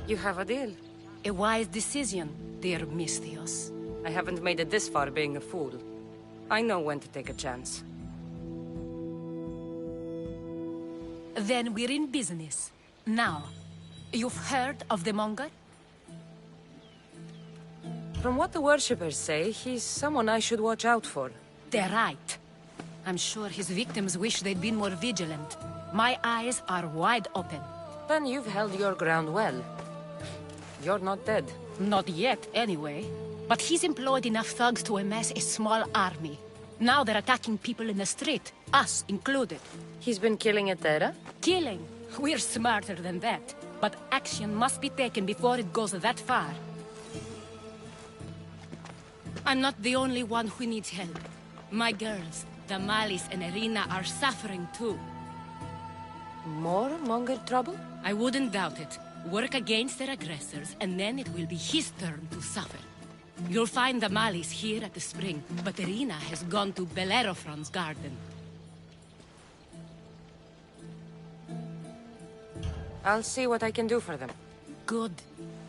You have a deal. A wise decision, dear Misthios. I haven't made it this far being a fool. I know when to take a chance. Then we're in business. Now, You've heard of the Monger? From what the worshippers say, he's someone I should watch out for. They're right. I'm sure his victims wish they'd been more vigilant. My eyes are wide open. Then you've held your ground well. You're not dead. Not yet, anyway. But he's employed enough thugs to amass a small army. Now they're attacking people in the street, us included. He's been killing Etera? Killing? We're smarter than that. But action must be taken before it goes that far. I'm not the only one who needs help. My girls, Damalis and Irina, are suffering too. More Monger trouble? I wouldn't doubt it. Work against their aggressors, and then it will be his turn to suffer. You'll find Damalis here at the spring, but Irina has gone to Bellerophon's garden. I'll see what I can do for them. Good.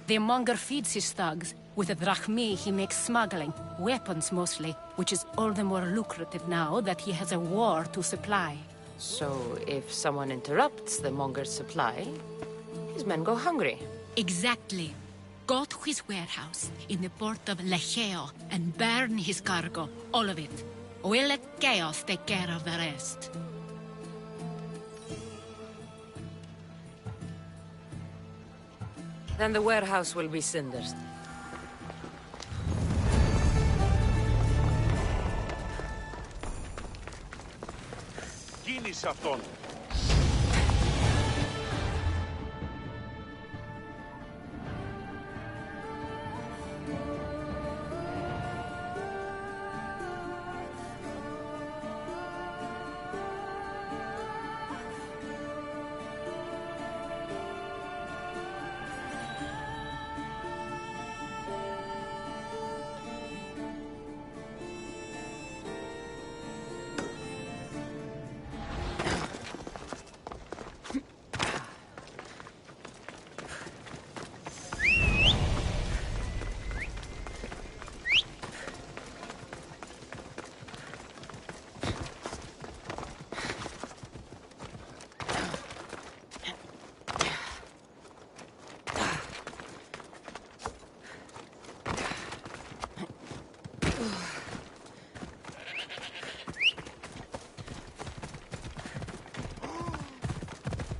The Monger feeds his thugs. With the drachmi, he makes smuggling. Weapons, mostly. Which is all the more lucrative now that he has a war to supply. So, if someone interrupts the Monger's supply, his men go hungry. Exactly. Go to his warehouse in the port of Lecheo and burn his cargo. All of it. We'll let chaos take care of the rest. Then the warehouse will be cinders. Κίνησε αυτόν.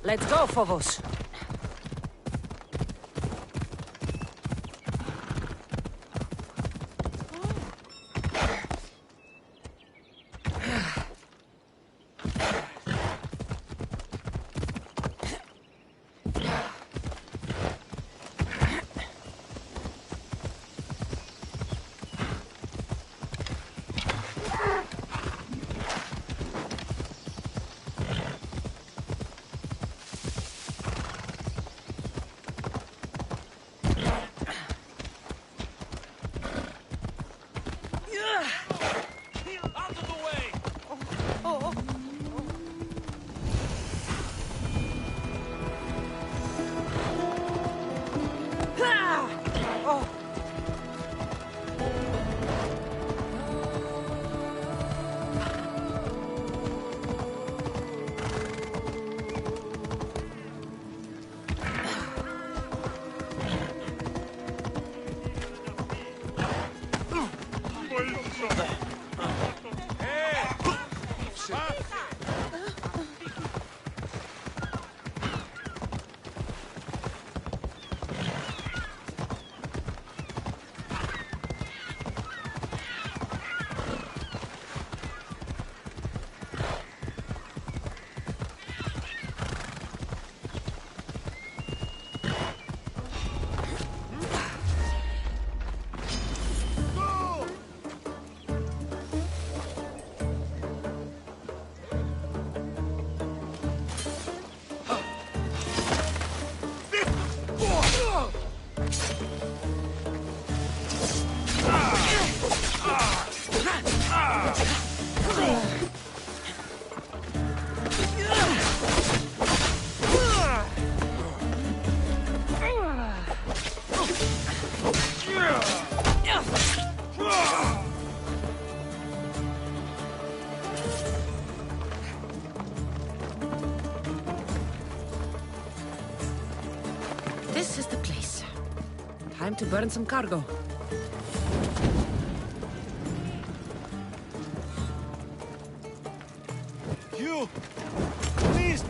Let's go, Phobos. to burn some cargo. You! Please!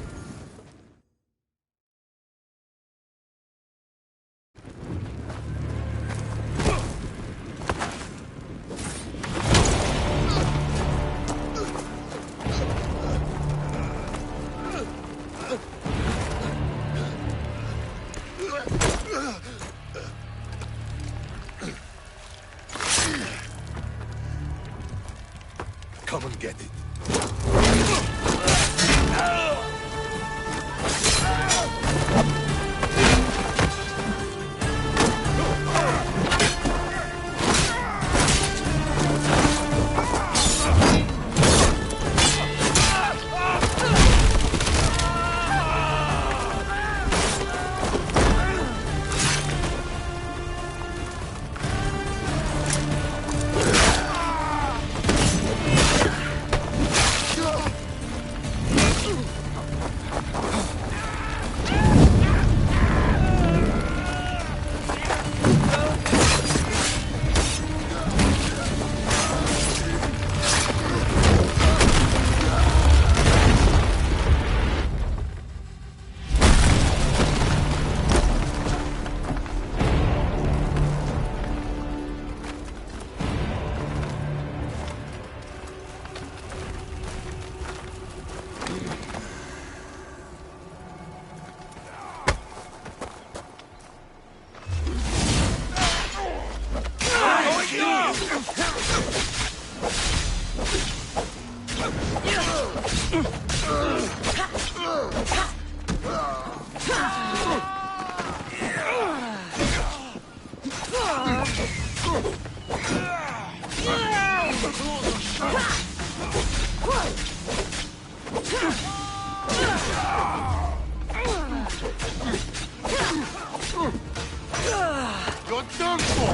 Come and get it. You're done for!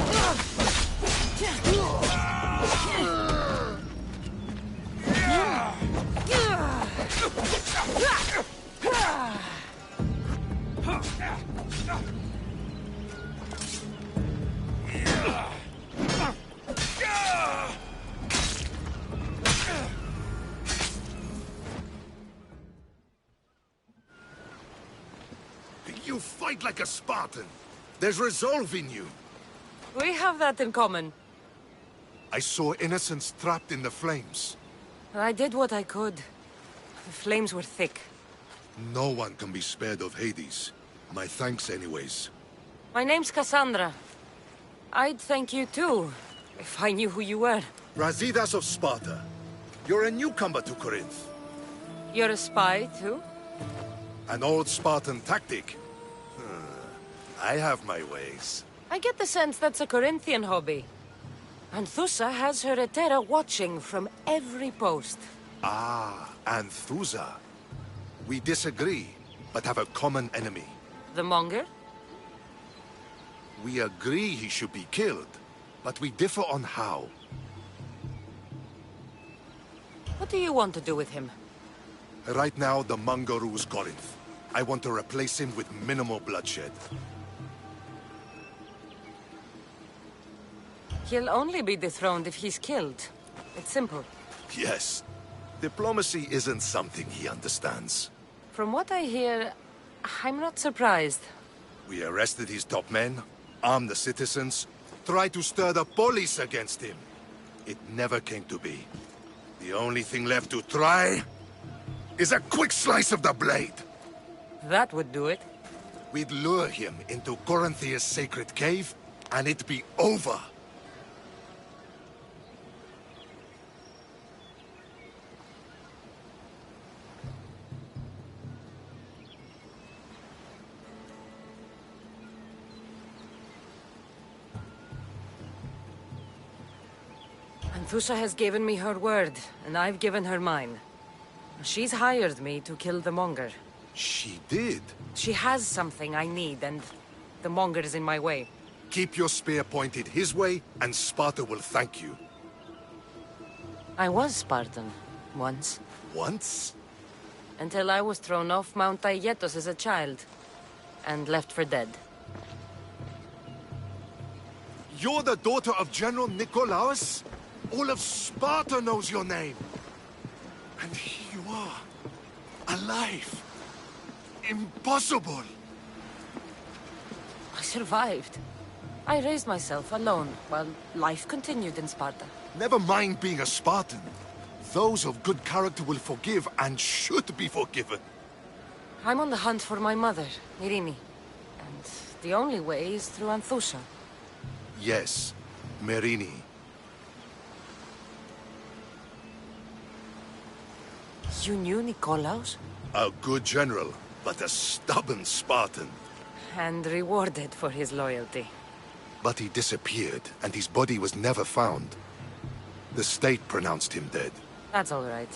You fight like a Spartan. There's resolve in you. We have that in common. I saw innocents trapped in the flames. I did what I could. The flames were thick. No one can be spared of Hades. My thanks anyways. My name's Cassandra. I'd thank you too, if I knew who you were. Brasidas of Sparta. You're a newcomer to Corinth. You're a spy too? An old Spartan tactic. I have my ways. I get the sense that's a Corinthian hobby. Anthusa has her Etera watching from every post. Ah, Anthusa. We disagree, but have a common enemy. The Monger? We agree he should be killed, but we differ on how. What do you want to do with him? Right now, the Monger rules Corinth. I want to replace him with minimal bloodshed. He'll only be dethroned if he's killed. It's simple. Yes. Diplomacy isn't something he understands. From what I hear, I'm not surprised. We arrested his top men, armed the citizens, tried to stir the police against him. It never came to be. The only thing left to try is a quick slice of the blade. That would do it. We'd lure him into Corinthia's sacred cave, and it'd be over. Anthusa has given me her word, and I've given her mine. She's hired me to kill the Monger. She did? She has something I need, and the Monger is in my way. Keep your spear pointed his way, and Sparta will thank you. I was Spartan, once. Once? Until I was thrown off Mount Aietos as a child, and left for dead. You're the daughter of General Nikolaos? All of Sparta knows your name. And here you are, alive. Impossible. I survived. I raised myself alone while life continued in Sparta. Never mind being a Spartan. Those of good character will forgive and should be forgiven. I'm on the hunt for my mother, Myrini. And the only way is through Anthusha. Yes, Myrini. You knew Nikolaos? A good general, but a stubborn Spartan. And rewarded for his loyalty. But he disappeared, and his body was never found. The state pronounced him dead. That's all right.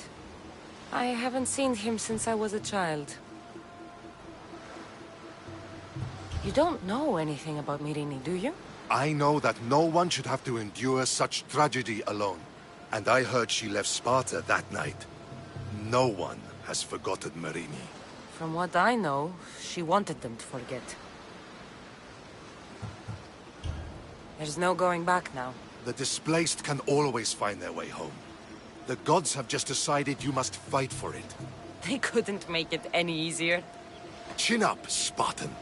I haven't seen him since I was a child. You don't know anything about Myrini, do you? I know that no one should have to endure such tragedy alone. And I heard she left Sparta that night. No one has forgotten Myrini. From what I know, she wanted them to forget. There's no going back now. The displaced can always find their way home. The gods have just decided you must fight for it. They couldn't make it any easier. Chin up, Spartan.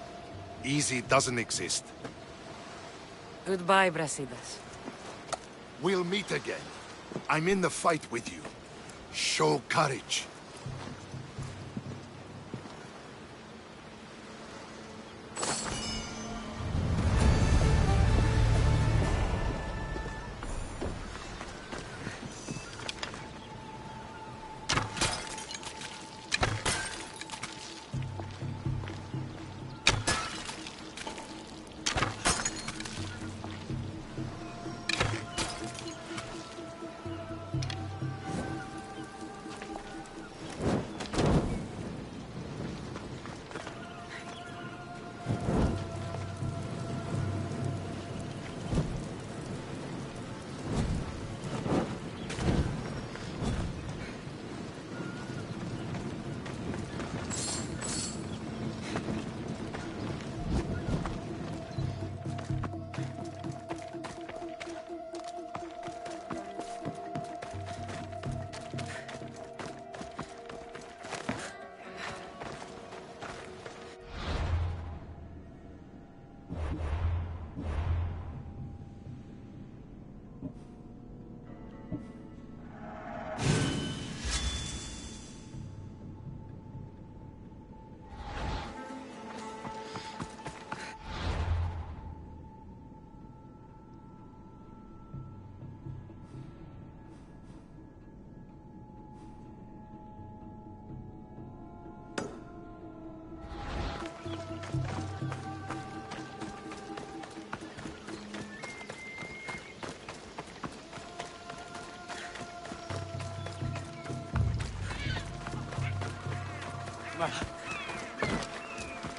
Easy doesn't exist. Goodbye, Brasidas. We'll meet again. I'm in the fight with you. Show courage.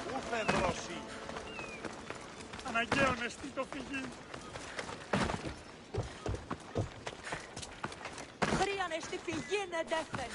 Πού θα δρώσει. Αναγκαίωνε τι το φυγεί. Χρειάνε στη φυγή νεντέφεν.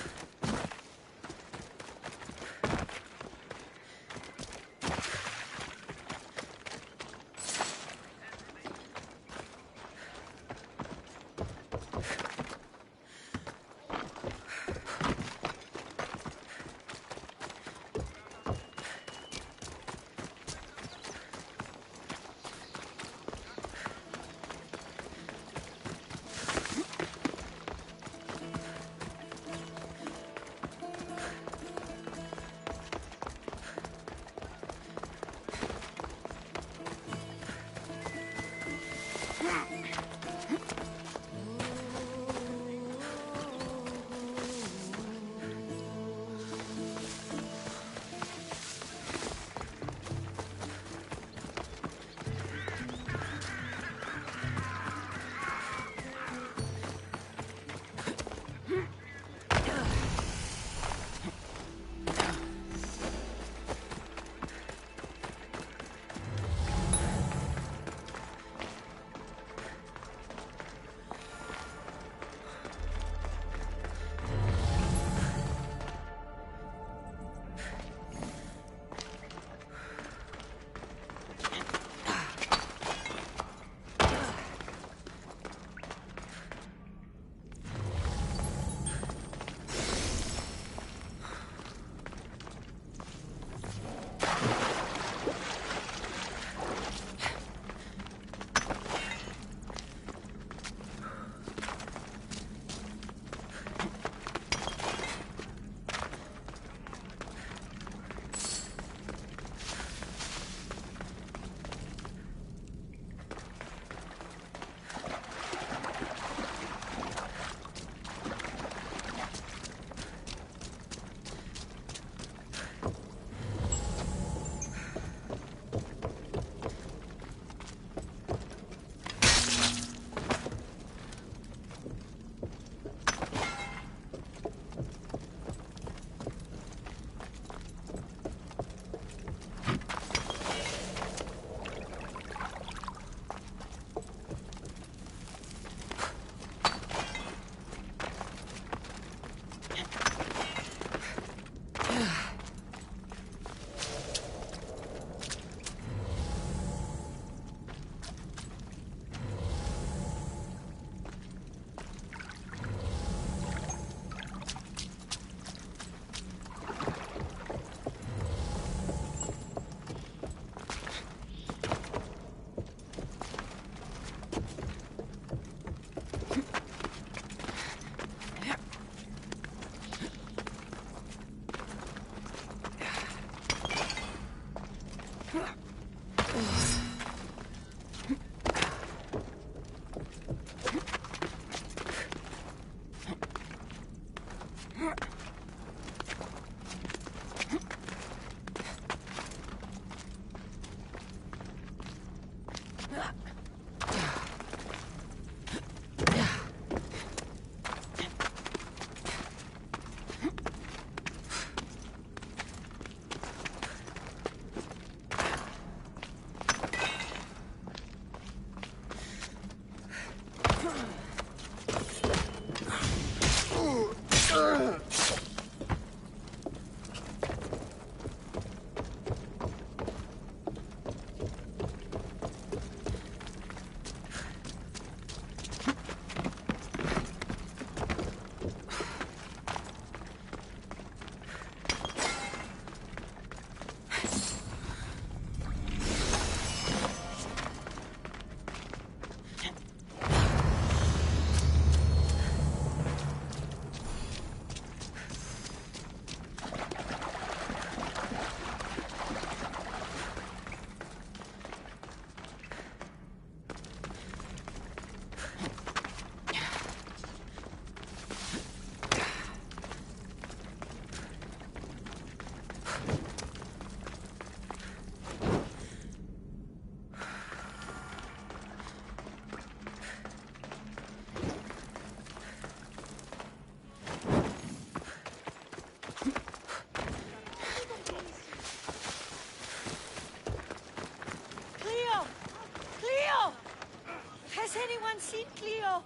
Sin Cleo.